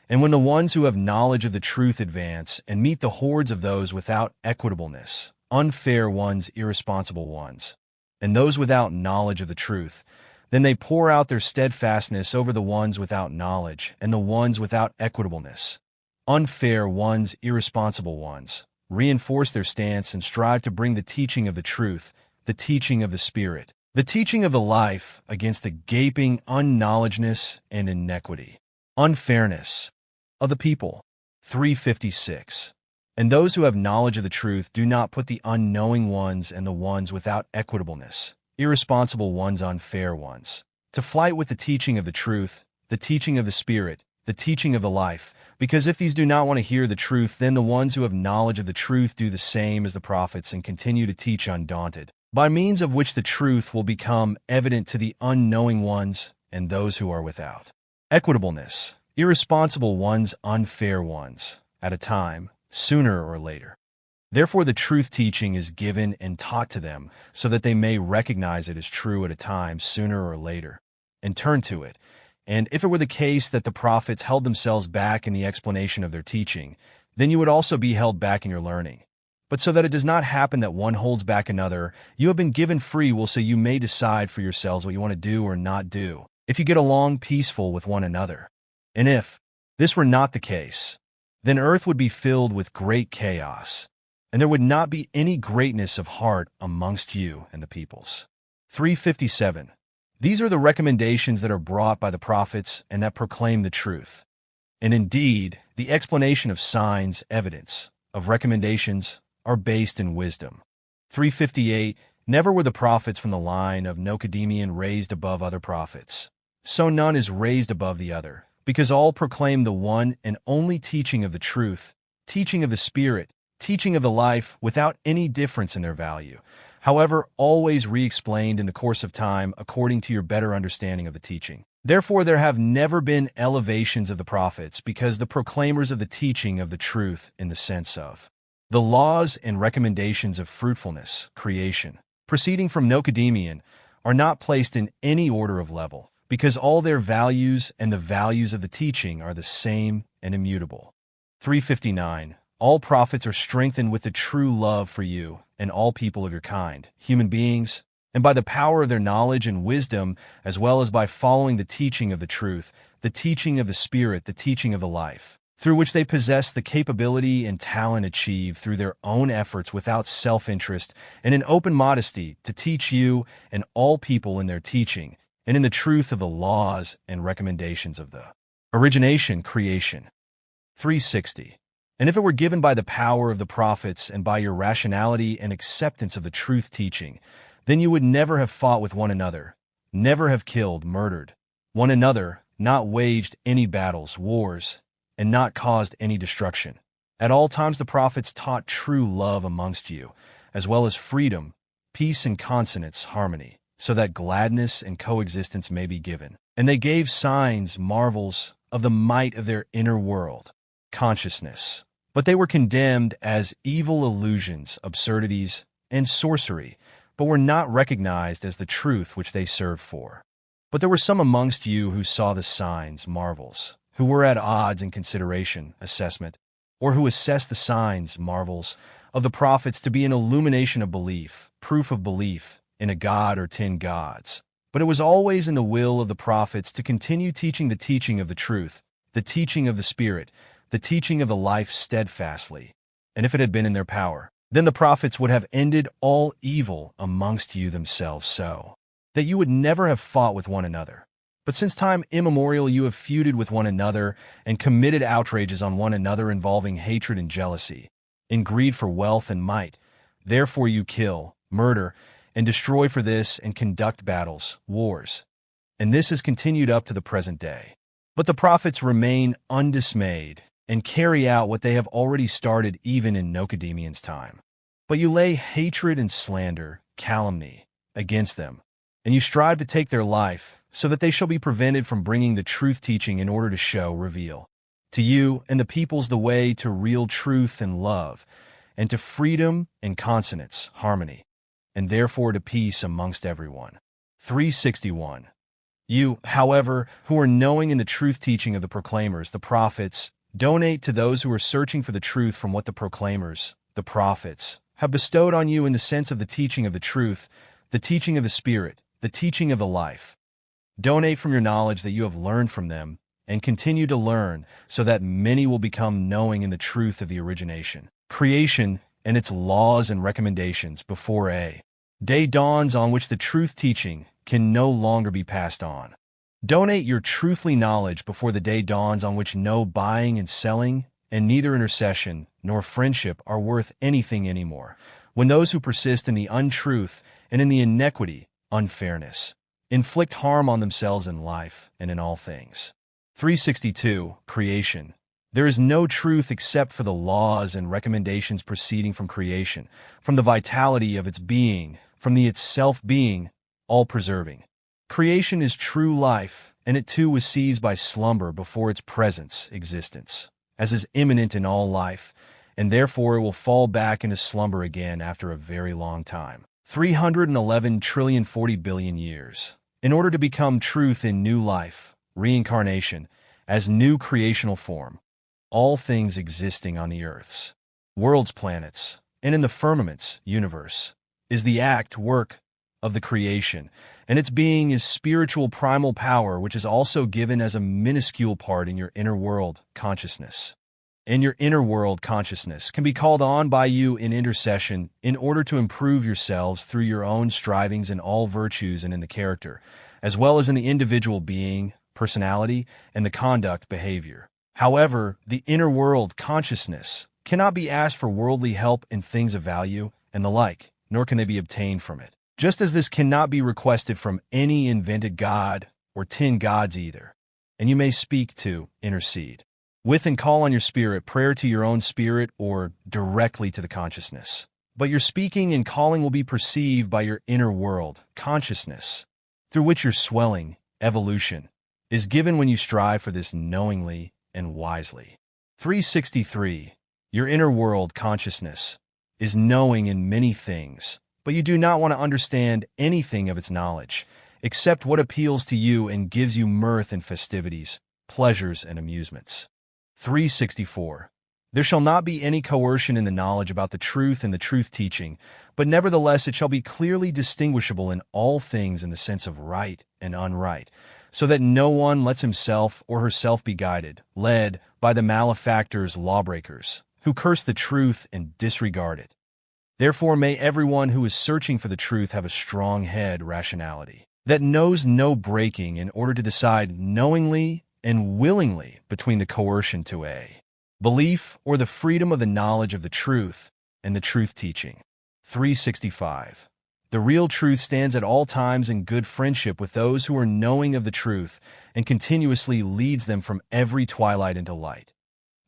[SPEAKER 1] And when the ones who have knowledge of the truth advance and meet the hordes of those without equitableness, unfair ones, irresponsible ones, and those without knowledge of the truth, then they pour out their steadfastness over the ones without knowledge and the ones without equitableness, unfair ones, irresponsible ones, reinforce their stance and strive to bring the teaching of the truth, the teaching of the Spirit, the teaching of the life against the gaping unknowledgeness and inequity, unfairness of the people. 356. And those who have knowledge of the truth do not put the unknowing ones and the ones without equitableness, irresponsible ones, unfair ones, to flight with the teaching of the truth, the teaching of the Spirit, the teaching of the life, because if these do not want to hear the truth, then the ones who have knowledge of the truth do the same as the prophets and continue to teach undaunted, by means of which the truth will become evident to the unknowing ones and those who are without equitableness, irresponsible ones, unfair ones, at a time, sooner or later. Therefore the truth teaching is given and taught to them, so that they may recognize it as true at a time, sooner or later, and turn to it. And if it were the case that the prophets held themselves back in the explanation of their teaching, then you would also be held back in your learning. But so that it does not happen that one holds back another, you have been given free will, so you may decide for yourselves what you want to do or not do, if you get along peaceful with one another. And if this were not the case, then earth would be filled with great chaos, and there would not be any greatness of heart amongst you and the peoples. 357. These are the recommendations that are brought by the prophets and that proclaim the truth. And indeed, the explanation of signs, evidence, of recommendations, are based in wisdom. 358. Never were the prophets from the line of Nochodemeon raised above other prophets. So none is raised above the other, because all proclaim the one and only teaching of the truth, teaching of the Spirit, teaching of the life, without any difference in their value, however, always re-explained in the course of time according to your better understanding of the teaching. Therefore there have never been elevations of the prophets, because the proclaimers of the teaching of the truth, in the sense of the laws and recommendations of fruitfulness, creation, proceeding from Nochodemeon, are not placed in any order of level, because all their values and the values of the teaching are the same and immutable. 359. All prophets are strengthened with the true love for you and all people of your kind, human beings, and by the power of their knowledge and wisdom, as well as by following the teaching of the truth, the teaching of the Spirit, the teaching of the life, through which they possess the capability and talent achieved through their own efforts without self-interest and in open modesty to teach you and all people in their teaching and in the truth of the laws and recommendations of the origination creation. 360. And if it were given by the power of the prophets and by your rationality and acceptance of the truth teaching, then you would never have fought with one another, never have killed, murdered one another, not waged any battles, wars, and not caused any destruction. At all times the prophets taught true love amongst you, as well as freedom, peace and consonance, harmony, so that gladness and coexistence may be given. And they gave signs, marvels, of the might of their inner world, consciousness. But they were condemned as evil illusions, absurdities, and sorcery, but were not recognized as the truth which they served for. But there were some amongst you who saw the signs, marvels, who were at odds in consideration, assessment, or who assessed the signs, marvels, of the prophets to be an illumination of belief, proof of belief in a god or 10 gods. But it was always in the will of the prophets to continue teaching the teaching of the truth, the teaching of the Spirit, the teaching of the life steadfastly. And if it had been in their power, then the prophets would have ended all evil amongst you themselves, so that you would never have fought with one another. But since time immemorial you have feuded with one another and committed outrages on one another involving hatred and jealousy, in greed for wealth and might. Therefore you kill, murder, and destroy for this and conduct battles, wars. And this has continued up to the present day. But the prophets remain undismayed and carry out what they have already started even in Nokodemean's time. But you lay hatred and slander, calumny, against them, and you strive to take their life, so that they shall be prevented from bringing the truth teaching in order to show, reveal, to you and the peoples the way to real truth and love, and to freedom and consonance, harmony, and therefore to peace amongst everyone. 361. You, however, who are knowing in the truth teaching of the proclaimers, the prophets, donate to those who are searching for the truth from what the proclaimers, the prophets, have bestowed on you in the sense of the teaching of the truth, the teaching of the Spirit, the teaching of the life. Donate from your knowledge that you have learned from them, and continue to learn, so that many will become knowing in the truth of the origination, creation, and its laws and recommendations before a day dawns on which the truth teaching can no longer be passed on. Donate your truthfully knowledge before the day dawns on which no buying and selling, and neither intercession nor friendship are worth anything anymore, when those who persist in the untruth and in the iniquity, unfairness, inflict harm on themselves in life and in all things. 362. Creation. There is no truth except for the laws and recommendations proceeding from creation, from the vitality of its being, from the itself being, all-preserving. Creation is true life, and it too was seized by slumber before its presence, existence, as is imminent in all life, and therefore it will fall back into slumber again after a very long time. 311,040,000,000,000 years. In order to become truth in new life, reincarnation, as new creational form, all things existing on the earths, worlds, planets, and in the firmaments, universe, is the act, work of the creation, and its being is spiritual primal power, which is also given as a minuscule part in your inner world, consciousness. And your inner world consciousness can be called on by you in intercession in order to improve yourselves through your own strivings in all virtues and in the character, as well as in the individual being, personality, and the conduct, behavior. However, the inner world consciousness cannot be asked for worldly help in things of value and the like, nor can they be obtained from it. Just as this cannot be requested from any invented god or 10 gods either. And you may speak to, intercede with and call on your spirit, prayer to your own spirit or directly to the consciousness. But your speaking and calling will be perceived by your inner world, consciousness, through which your swelling, evolution, is given when you strive for this knowingly and wisely. 363. Your inner world, consciousness, is knowing in many things, but you do not want to understand anything of its knowledge, except what appeals to you and gives you mirth and festivities, pleasures and amusements. 364. There shall not be any coercion in the knowledge about the truth and the truth teaching, but nevertheless it shall be clearly distinguishable in all things in the sense of right and unright, so that no one lets himself or herself be guided, led by the malefactors, lawbreakers, who curse the truth and disregard it. Therefore may everyone who is searching for the truth have a strong head rationality, that knows no breaking in order to decide knowingly and willingly between the coercion to a belief or the freedom of the knowledge of the truth and the truth teaching. 365. The real truth stands at all times in good friendship with those who are knowing of the truth and continuously leads them from every twilight into light.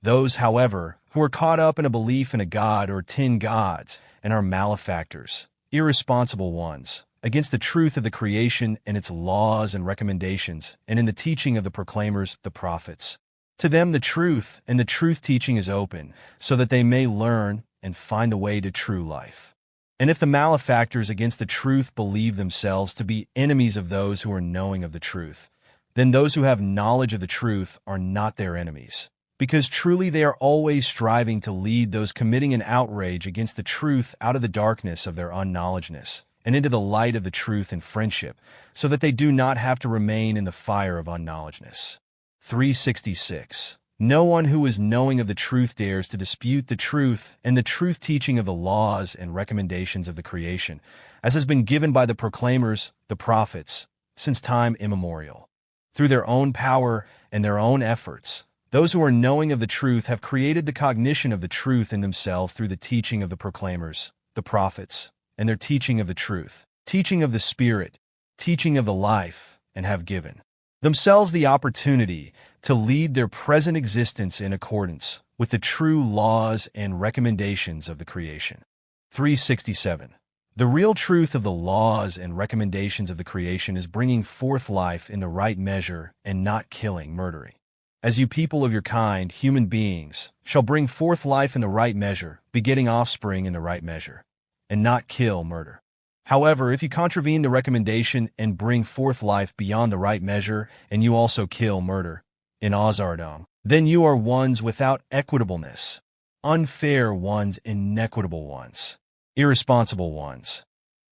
[SPEAKER 1] Those, however, who are caught up in a belief in a god or 10 gods and are malefactors, irresponsible ones, against the truth of the creation and its laws and recommendations, and in the teaching of the proclaimers, the prophets. To them the truth and the truth teaching is open, so that they may learn and find the way to true life. And if the malefactors against the truth believe themselves to be enemies of those who are knowing of the truth, then those who have knowledge of the truth are not their enemies, because truly they are always striving to lead those committing an outrage against the truth out of the darkness of their unknowledgeness and into the light of the truth and friendship, so that they do not have to remain in the fire of unknowledgeness. 366. No one who is knowing of the truth dares to dispute the truth and the truth teaching of the laws and recommendations of the creation, as has been given by the proclaimers, the prophets, since time immemorial. Through their own power and their own efforts, those who are knowing of the truth have created the cognition of the truth in themselves through the teaching of the proclaimers, the prophets, and their teaching of the truth, teaching of the Spirit, teaching of the life, and have given themselves the opportunity to lead their present existence in accordance with the true laws and recommendations of the creation. 367. The real truth of the laws and recommendations of the creation is bringing forth life in the right measure and not killing, murdering. As you people of your kind, human beings, shall bring forth life in the right measure, begetting offspring in the right measure, and not kill, murder. However, if you contravene the recommendation and bring forth life beyond the right measure, and you also kill, murder, in Ausartung, then you are ones without equitableness, unfair ones, inequitable ones, irresponsible ones,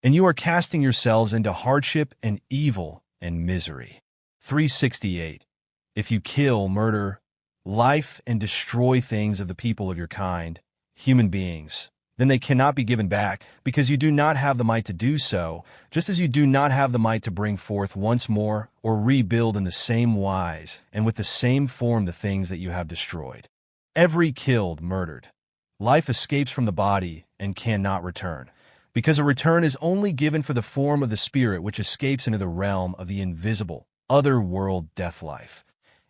[SPEAKER 1] and you are casting yourselves into hardship and evil and misery. 368. If you kill, murder, life, and destroy things of the people of your kind, human beings, then they cannot be given back, because you do not have the might to do so, just as you do not have the might to bring forth once more or rebuild in the same wise and with the same form the things that you have destroyed. Every killed, murdered, life escapes from the body and cannot return, because a return is only given for the form of the spirit which escapes into the realm of the invisible, other-world death life,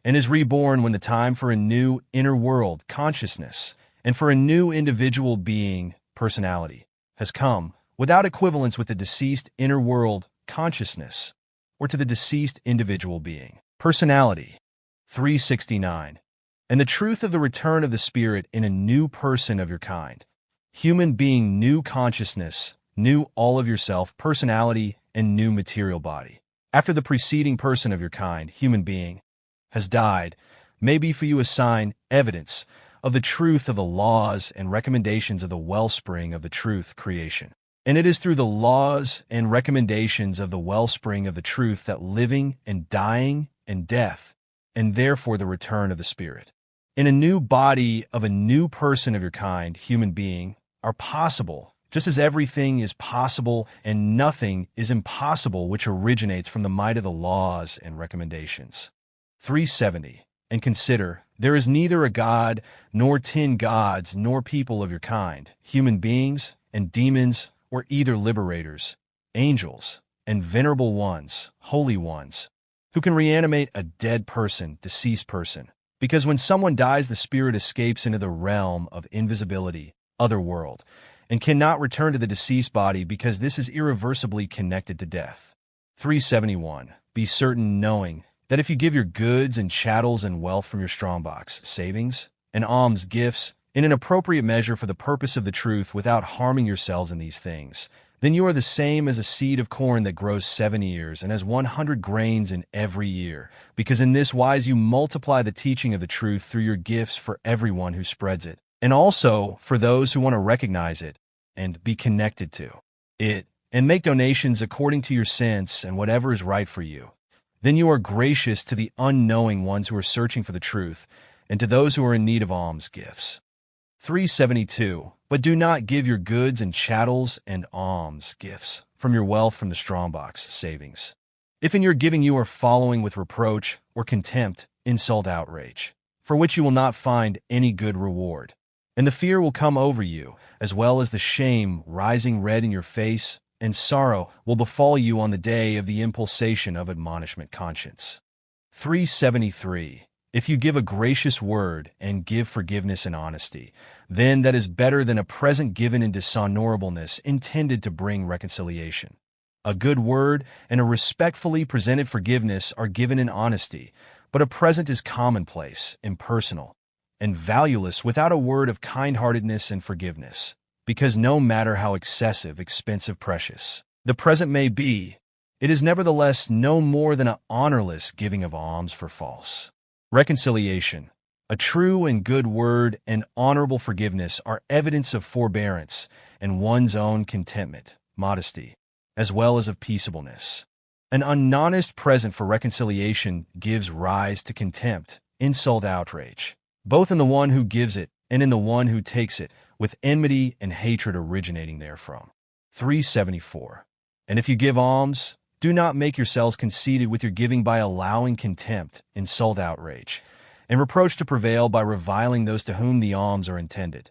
[SPEAKER 1] and is reborn when the time for a new inner world consciousness and for a new individual being, personality, has come, without equivalence with the deceased inner world, consciousness, or to the deceased individual being, personality. 369. And the truth of the return of the spirit in a new person of your kind, human being, new consciousness, new all of yourself, personality, and new material body, after the preceding person of your kind, human being, has died, may be for you a sign, evidence, of the truth of the laws and recommendations of the wellspring of the truth creation. And it is through the laws and recommendations of the wellspring of the truth that living and dying and death, and therefore the return of the spirit, in a new body of a new person of your kind, human being, are possible, just as everything is possible and nothing is impossible which originates from the might of the laws and recommendations. 370. And consider, there is neither a god, nor 10 gods, nor people of your kind, human beings and demons, or either liberators, angels, and venerable ones, holy ones, who can reanimate a dead person, deceased person, because when someone dies, the spirit escapes into the realm of invisibility, other world, and cannot return to the deceased body because this is irreversibly connected to death. 371. Be certain, knowing that if you give your goods and chattels and wealth from your strongbox, savings, and alms gifts, in an appropriate measure for the purpose of the truth without harming yourselves in these things, then you are the same as a seed of corn that grows 7 years and has 100 grains in every year, because in this wise you multiply the teaching of the truth through your gifts for everyone who spreads it, and also for those who want to recognize it and be connected to it, and make donations according to your sense and whatever is right for you. Then you are gracious to the unknowing ones who are searching for the truth, and to those who are in need of alms gifts. 372. But do not give your goods and chattels and alms gifts from your wealth from the strongbox savings. If in your giving you are following with reproach or contempt, insult, outrage, for which you will not find any good reward. And the fear will come over you, as well as the shame rising red in your face, and sorrow will befall you on the day of the impulsation of admonishment conscience. 373. If you give a gracious word and give forgiveness and honesty, then that is better than a present given in dishonorableness intended to bring reconciliation. A good word and a respectfully presented forgiveness are given in honesty, but a present is commonplace, impersonal, and valueless without a word of kindheartedness and forgiveness, because no matter how excessive, expensive, precious the present may be, it is nevertheless no more than an honorless giving of alms for false reconciliation. A true and good word and honorable forgiveness are evidence of forbearance and one's own contentment, modesty, as well as of peaceableness. An unhonest present for reconciliation gives rise to contempt, insult, outrage, both in the one who gives it and in the one who takes it, with enmity and hatred originating therefrom. 374. And if you give alms, do not make yourselves conceited with your giving by allowing contempt, insult, outrage, and reproach to prevail by reviling those to whom the alms are intended.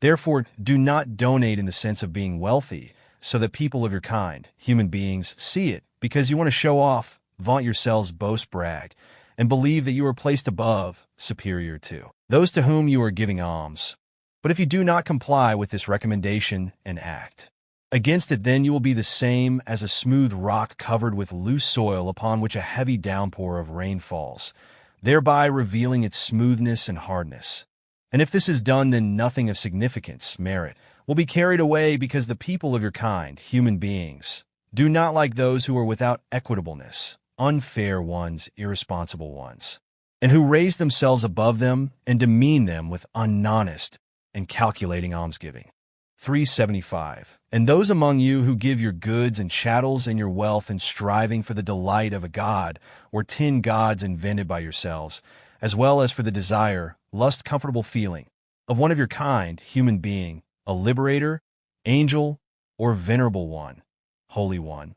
[SPEAKER 1] Therefore, do not donate in the sense of being wealthy, so that people of your kind, human beings, see it, because you want to show off, vaunt yourselves, boast, brag, and believe that you are placed above, superior to those to whom you are giving alms. But if you do not comply with this recommendation and act against it, then you will be the same as a smooth rock covered with loose soil upon which a heavy downpour of rain falls, thereby revealing its smoothness and hardness. And if this is done, then nothing of significance, merit, will be carried away, because the people of your kind, human beings, do not like those who are without equitableness, unfair ones, irresponsible ones, and who raise themselves above them and demean them with unhonest and calculating almsgiving. 375. And those among you who give your goods and chattels and your wealth in striving for the delight of a god or 10 gods invented by yourselves, as well as for the desire, lust, comfortable feeling of one of your kind, human being, a liberator, angel, or venerable one, holy one,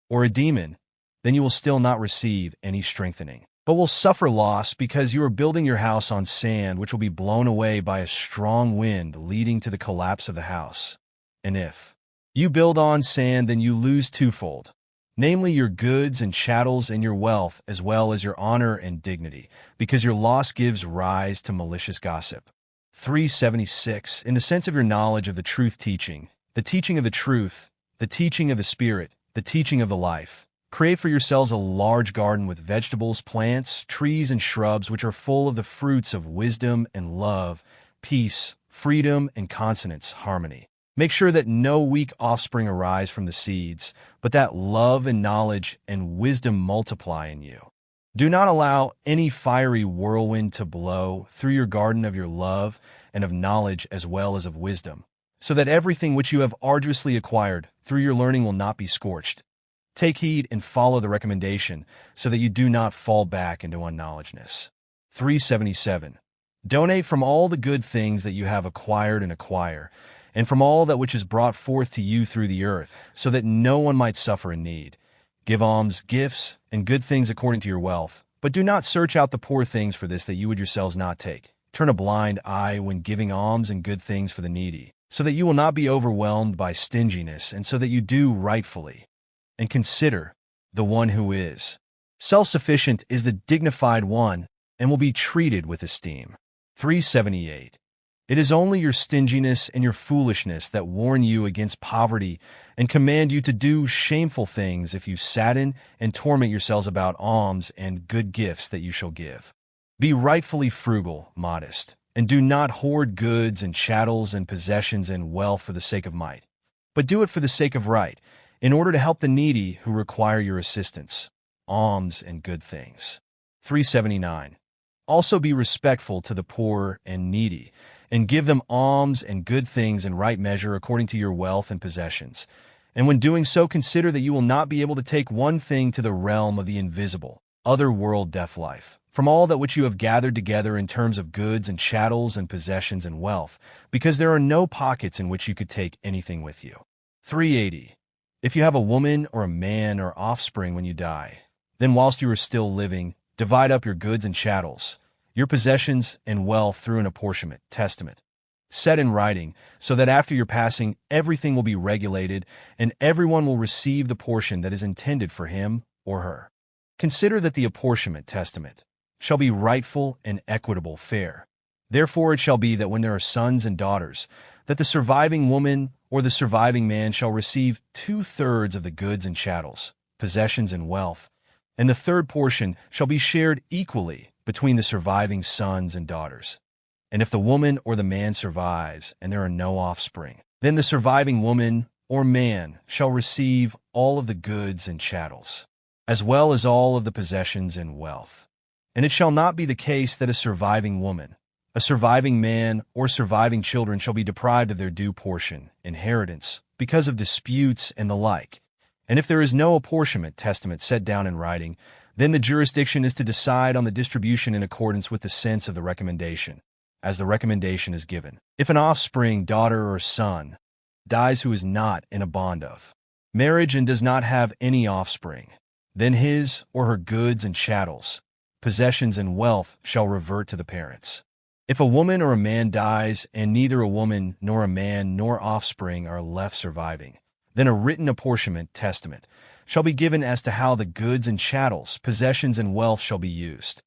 [SPEAKER 1] or a demon, then you will still not receive any strengthening, but will suffer loss, because you are building your house on sand, which will be blown away by a strong wind, leading to the collapse of the house. And if you build on sand, then you lose twofold, namely your goods and chattels and your wealth, as well as your honor and dignity, because your loss gives rise to malicious gossip. 376. In the sense of your knowledge of the truth teaching, the teaching of the truth, the teaching of the Spirit, the teaching of the life, create for yourselves a large garden with vegetables, plants, trees, and shrubs, which are full of the fruits of wisdom and love, peace, freedom, and consonance, harmony. Make sure that no weak offspring arise from the seeds, but that love and knowledge and wisdom multiply in you. Do not allow any fiery whirlwind to blow through your garden of your love and of knowledge, as well as of wisdom, so that everything which you have arduously acquired through your learning will not be scorched. Take heed and follow the recommendation, so that you do not fall back into unknowledgeness. 377. Donate from all the good things that you have acquired and acquire, and from all that which is brought forth to you through the earth, so that no one might suffer in need. Give alms, gifts, and good things according to your wealth, but do not search out the poor things for this, that you would yourselves not take. Turn a blind eye when giving alms and good things for the needy, so that you will not be overwhelmed by stinginess, and so that you do rightfully. And consider the one who is self-sufficient is the dignified one, and will be treated with esteem. 378. It is only your stinginess and your foolishness that warn you against poverty and command you to do shameful things if you sadden and torment yourselves about alms and good gifts that you shall give. Be rightfully frugal, modest, and do not hoard goods and chattels and possessions and wealth for the sake of might, but do it for the sake of right, in order to help the needy who require your assistance, alms and good things. 379. Also be respectful to the poor and needy, and give them alms and good things in right measure according to your wealth and possessions. And when doing so, consider that you will not be able to take one thing to the realm of the invisible, other world death life, from all that which you have gathered together in terms of goods and chattels and possessions and wealth, because there are no pockets in which you could take anything with you. 380. If you have a woman or a man or offspring when you die, then whilst you are still living, divide up your goods and chattels, your possessions and wealth through an apportionment, testament, set in writing, so that after your passing everything will be regulated and everyone will receive the portion that is intended for him or her. Consider that the apportionment, testament, shall be rightful and equitable, fair. Therefore it shall be that when there are sons and daughters, that the surviving woman or the surviving man shall receive 2/3 of the goods and chattels, possessions and wealth, and the third portion shall be shared equally between the surviving sons and daughters. And if the woman or the man survives and there are no offspring, then the surviving woman or man shall receive all of the goods and chattels, as well as all of the possessions and wealth. And it shall not be the case that a surviving woman, a surviving man, or surviving children shall be deprived of their due portion, inheritance, because of disputes and the like. And if there is no apportionment, testament, set down in writing, then the jurisdiction is to decide on the distribution in accordance with the sense of the recommendation, as the recommendation is given. If an offspring, daughter or son, dies who is not in a bond of marriage and does not have any offspring, then his or her goods and chattels, possessions and wealth shall revert to the parents. If a woman or a man dies and neither a woman nor a man nor offspring are left surviving, then a written apportionment, testament, shall be given as to how the goods and chattels, possessions and wealth shall be used.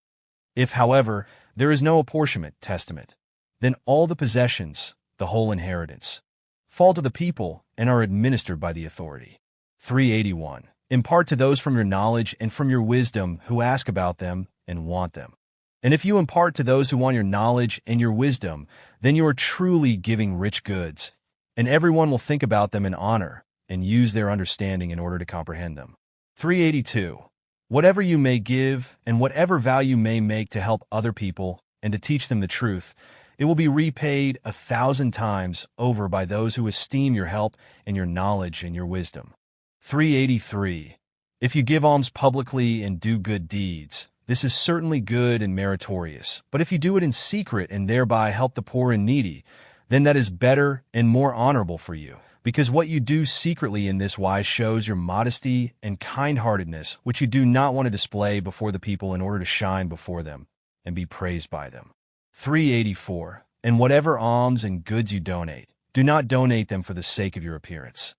[SPEAKER 1] If, however, there is no apportionment, testament, then all the possessions, the whole inheritance, fall to the people and are administered by the authority. 381. Impart to those from your knowledge and from your wisdom who ask about them and want them. And if you impart to those who want your knowledge and your wisdom, then you are truly giving rich goods, and everyone will think about them in honor and use their understanding in order to comprehend them. 382. Whatever you may give and whatever value may make to help other people and to teach them the truth, it will be repaid 1,000 times over by those who esteem your help and your knowledge and your wisdom. 383. If you give alms publicly and do good deeds, this is certainly good and meritorious. But if you do it in secret and thereby help the poor and needy, then that is better and more honorable for you, because what you do secretly in this wise shows your modesty and kind-heartedness, which you do not want to display before the people in order to shine before them and be praised by them. 384. And whatever alms and goods you donate, do not donate them for the sake of your appearance,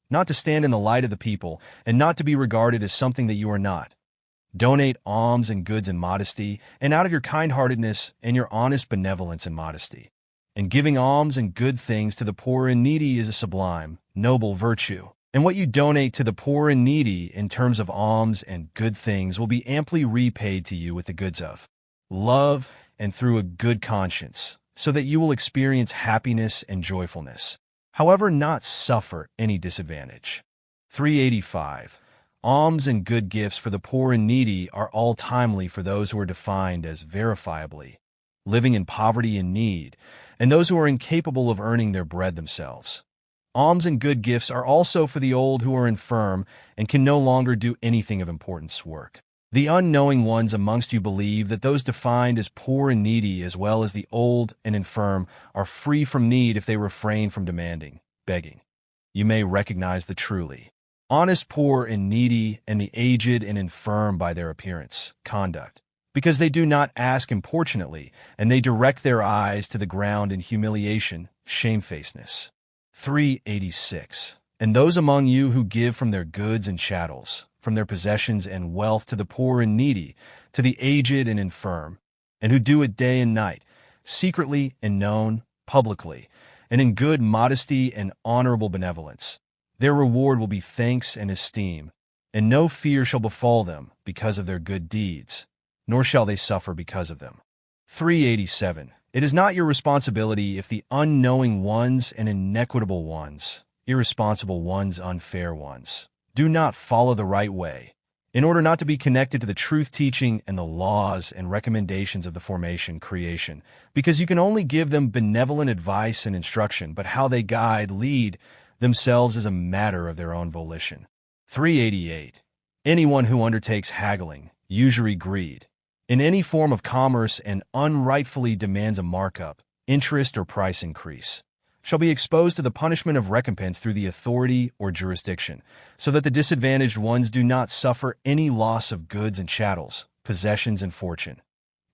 [SPEAKER 1] not to stand in the light of the people, and not to be regarded as something that you are not. Donate alms and goods in modesty, and out of your kind-heartedness and your honest benevolence and modesty. And giving alms and good things to the poor and needy is a sublime, noble virtue. And what you donate to the poor and needy in terms of alms and good things will be amply repaid to you with the goods of love and through a good conscience, so that you will experience happiness and joyfulness, however not suffer any disadvantage. 385. Alms and good gifts for the poor and needy are all timely for those who are defined as verifiably living in poverty and need, and those who are incapable of earning their bread themselves. Alms and good gifts are also for the old who are infirm and can no longer do anything of importance work. The unknowing ones amongst you believe that those defined as poor and needy, as well as the old and infirm, are free from need if they refrain from demanding, begging. You may recognize the truly honest poor and needy and the aged and infirm by their appearance, conduct, because they do not ask importunately, and they direct their eyes to the ground in humiliation, shamefacedness. 386. And those among you who give from their goods and chattels, from their possessions and wealth to the poor and needy, to the aged and infirm, and who do it day and night, secretly and known, publicly, and in good modesty and honorable benevolence, their reward will be thanks and esteem, and no fear shall befall them because of their good deeds, nor shall they suffer because of them. 387. It is not your responsibility if the unknowing ones and inequitable ones, irresponsible ones, unfair ones, do not follow the right way, in order not to be connected to the truth teaching and the laws and recommendations of the formation creation, because you can only give them benevolent advice and instruction, but how they guide, lead themselves is a matter of their own volition. 388. Anyone who undertakes haggling, usury greed, in any form of commerce and unrightfully demands a markup, interest, or price increase, shall be exposed to the punishment of recompense through the authority or jurisdiction, so that the disadvantaged ones do not suffer any loss of goods and chattels, possessions and fortune.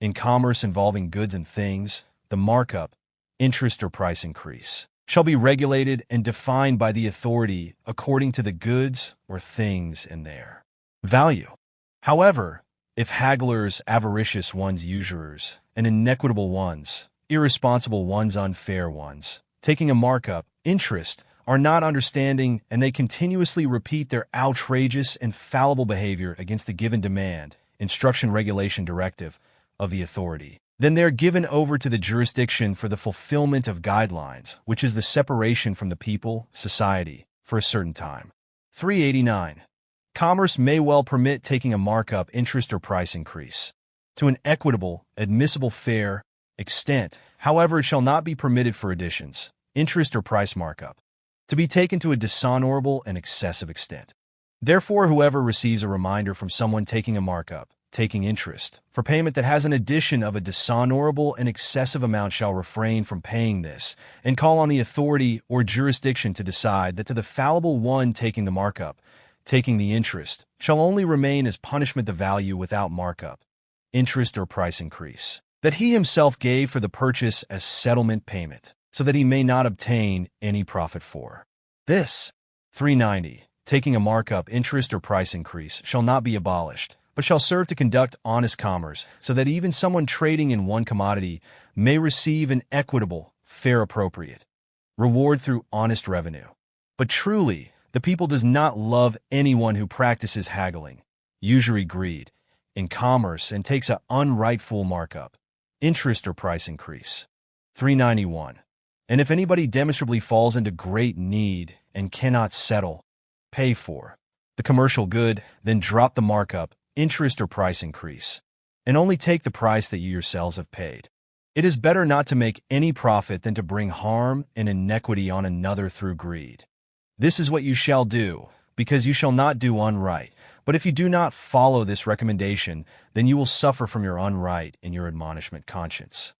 [SPEAKER 1] In commerce involving goods and things, the markup, interest, or price increase shall be regulated and defined by the authority according to the goods or things and their value. However, if hagglers, avaricious ones, usurers, and inequitable ones, irresponsible ones, unfair ones, taking a markup, interest, are not understanding, and they continuously repeat their outrageous and fallible behavior against the given demand, instruction, regulation, directive of the authority, then they are given over to the jurisdiction for the fulfillment of guidelines, which is the separation from the people, society, for a certain time. 389. Commerce may well permit taking a markup, interest, or price increase to an equitable, admissible, fair extent. However, it shall not be permitted for additions, interest, or price markup to be taken to a dishonorable and excessive extent. Therefore, whoever receives a reminder from someone taking a markup, taking interest, for payment that has an addition of a dishonorable and excessive amount shall refrain from paying this, and call on the authority or jurisdiction to decide that to the fallible one taking the markup, taking the interest, shall only remain as punishment the value without markup, interest, or price increase that he himself gave for the purchase as settlement payment, so that he may not obtain any profit for this. 390. Taking a markup, interest, or price increase shall not be abolished, but shall serve to conduct honest commerce, so that even someone trading in one commodity may receive an equitable, fair, appropriate reward through honest revenue. But truly, the people does not love anyone who practices haggling, usury, greed, in commerce and takes an unrightful markup, interest, or price increase. 391. And if anybody demonstrably falls into great need and cannot settle, pay for the commercial good, then drop the markup, interest, or price increase, and only take the price that you yourselves have paid. It is better not to make any profit than to bring harm and iniquity on another through greed. This is what you shall do, because you shall not do unright. But if you do not follow this recommendation, then you will suffer from your unright in your admonishment conscience.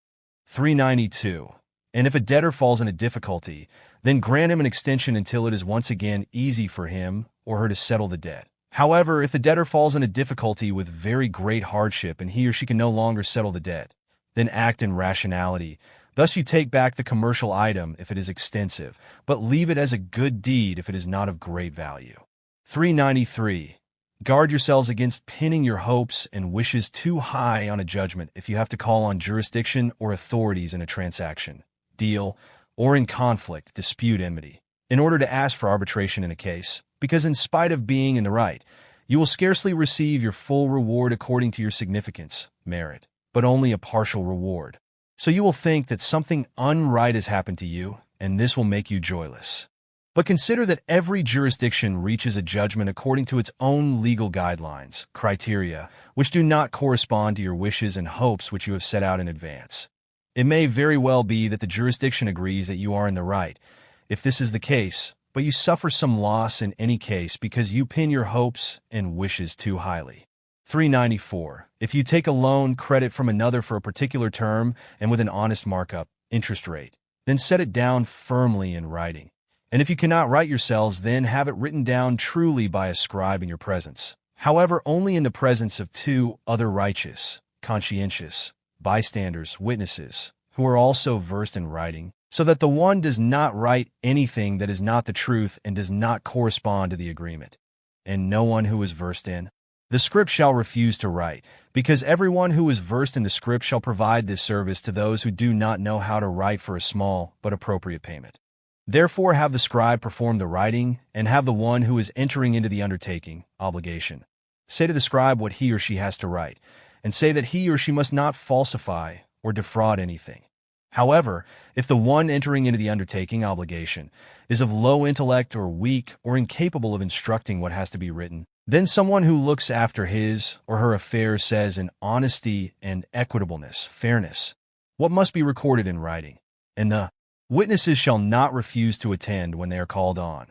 [SPEAKER 1] 392. And if a debtor falls in a difficulty, then grant him an extension until it is once again easy for him or her to settle the debt. However, if the debtor falls in a difficulty with very great hardship and he or she can no longer settle the debt, then act in rationality. Thus you take back the commercial item if it is extensive, but leave it as a good deed if it is not of great value. 393. Guard yourselves against pinning your hopes and wishes too high on a judgment if you have to call on jurisdiction or authorities in a transaction, deal, or in conflict, dispute, enmity, in order to ask for arbitration in a case, because in spite of being in the right, you will scarcely receive your full reward according to your significance, merit, but only a partial reward. So you will think that something unright has happened to you, and this will make you joyless. But consider that every jurisdiction reaches a judgment according to its own legal guidelines, criteria, which do not correspond to your wishes and hopes which you have set out in advance. It may very well be that the jurisdiction agrees that you are in the right, if this is the case, but you suffer some loss in any case because you pin your hopes and wishes too highly. 394. If you take a loan credit from another for a particular term and with an honest markup, interest rate, then set it down firmly in writing. And if you cannot write yourselves, then have it written down truly by a scribe in your presence. However, only in the presence of two other righteous, conscientious, bystanders, witnesses, who are also versed in writing, so that the one does not write anything that is not the truth and does not correspond to the agreement. And no one who is versed in the script shall refuse to write, because everyone who is versed in the script shall provide this service to those who do not know how to write for a small but appropriate payment. Therefore have the scribe perform the writing, and have the one who is entering into the undertaking, obligation, say to the scribe what he or she has to write, and say that he or she must not falsify or defraud anything. However, if the one entering into the undertaking, obligation, is of low intellect or weak or incapable of instructing what has to be written, then someone who looks after his or her affairs says in honesty and equitableness, fairness, what must be recorded in writing, and the witnesses shall not refuse to attend when they are called on,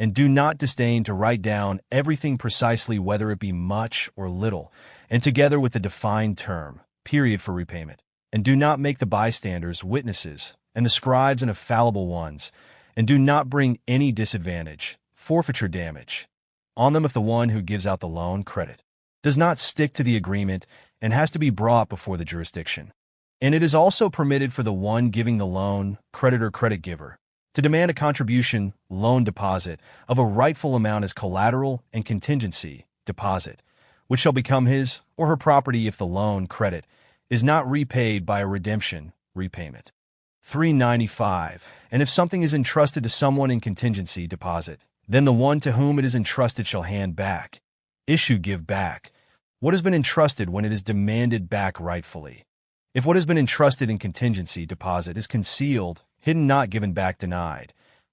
[SPEAKER 1] and do not disdain to write down everything precisely, whether it be much or little, and together with the defined term, period, for repayment. And do not make the bystanders witnesses, and the scribes and infallible ones, and do not bring any disadvantage, forfeiture, damage on them if the one who gives out the loan, credit, does not stick to the agreement and has to be brought before the jurisdiction. And it is also permitted for the one giving the loan, creditor, credit giver, to demand a contribution, loan deposit, of a rightful amount as collateral and contingency deposit, which shall become his or her property if the loan, credit, is not repaid by a redemption, repayment. 395. And if something is entrusted to someone in contingency deposit, then the one to whom it is entrusted shall hand back, issue, give back, what has been entrusted when it is demanded back rightfully. If what has been entrusted in contingency deposit is concealed, hidden, not given back, denied,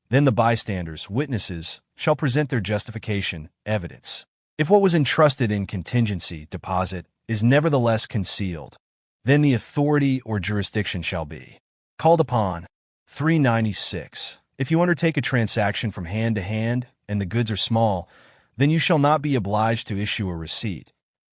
[SPEAKER 1] then the bystanders, witnesses, shall present their justification, evidence. If what was entrusted in contingency deposit is nevertheless concealed, then the authority or jurisdiction shall be called upon. 396. If you undertake a transaction from hand to hand, and the goods are small, then you shall not be obliged to issue a receipt.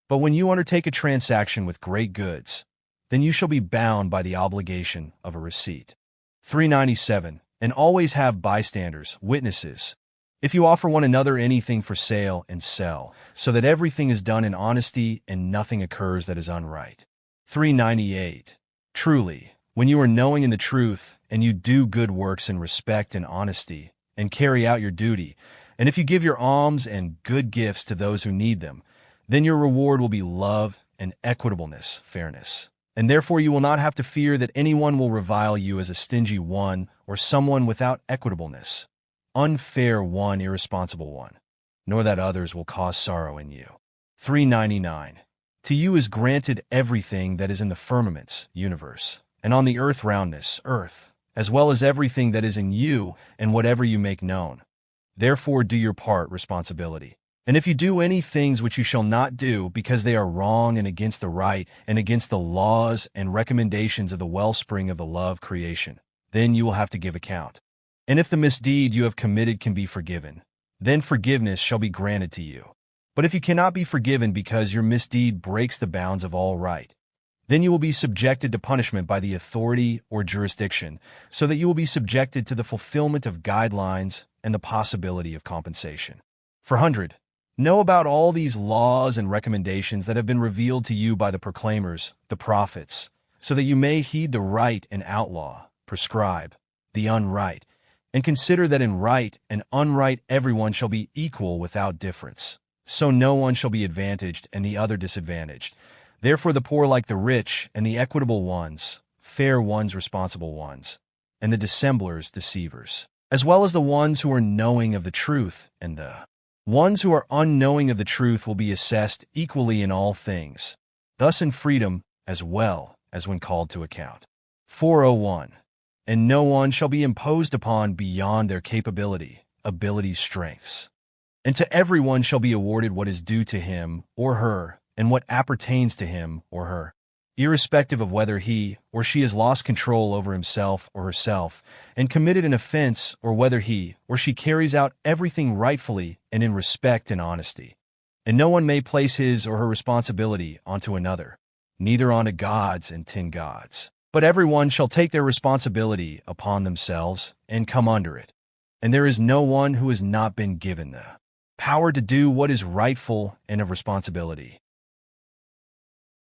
[SPEAKER 1] But when you undertake a transaction with great goods, then you shall be bound by the obligation of a receipt. 397. And always have bystanders, witnesses, if you offer one another anything for sale and sell, so that everything is done in honesty and nothing occurs that is unright. 398. Truly, when you are knowing in the truth, and you do good works in respect and honesty, and carry out your duty, and if you give your alms and good gifts to those who need them, then your reward will be love and equitableness, fairness. And therefore you will not have to fear that anyone will revile you as a stingy one or someone without equitableness, unfair one, irresponsible one, nor that others will cause sorrow in you. 399. To you is granted everything that is in the firmaments, universe, and on the earth, roundness, earth, as well as everything that is in you and whatever you make known. Therefore do your part, responsibility. And if you do any things which you shall not do because they are wrong and against the right and against the laws and recommendations of the wellspring of the love creation, then you will have to give account. And if the misdeed you have committed can be forgiven, then forgiveness shall be granted to you. But if you cannot be forgiven because your misdeed breaks the bounds of all right, then you will be subjected to punishment by the authority or jurisdiction, so that you will be subjected to the fulfillment of guidelines and the possibility of compensation. 400. Know about all these laws and recommendations that have been revealed to you by the proclaimers, the prophets, so that you may heed the right and outlaw, prescribe the unright, and consider that in right and unright everyone shall be equal without difference. So no one shall be advantaged and the other disadvantaged. Therefore the poor like the rich, and the equitable ones, fair ones, responsible ones, and the dissemblers, deceivers, as well as the ones who are knowing of the truth, and the ones who are unknowing of the truth will be assessed equally in all things, thus in freedom as well as when called to account. 401. And no one shall be imposed upon beyond their capability, abilities, strengths. And to everyone shall be awarded what is due to him or her, and what appertains to him or her, irrespective of whether he or she has lost control over himself or herself and committed an offense, or whether he or she carries out everything rightfully and in respect and honesty. And no one may place his or her responsibility onto another, neither onto gods and tin gods. But everyone shall take their responsibility upon themselves and come under it. And there is no one who has not been given the power to do what is rightful and of responsibility.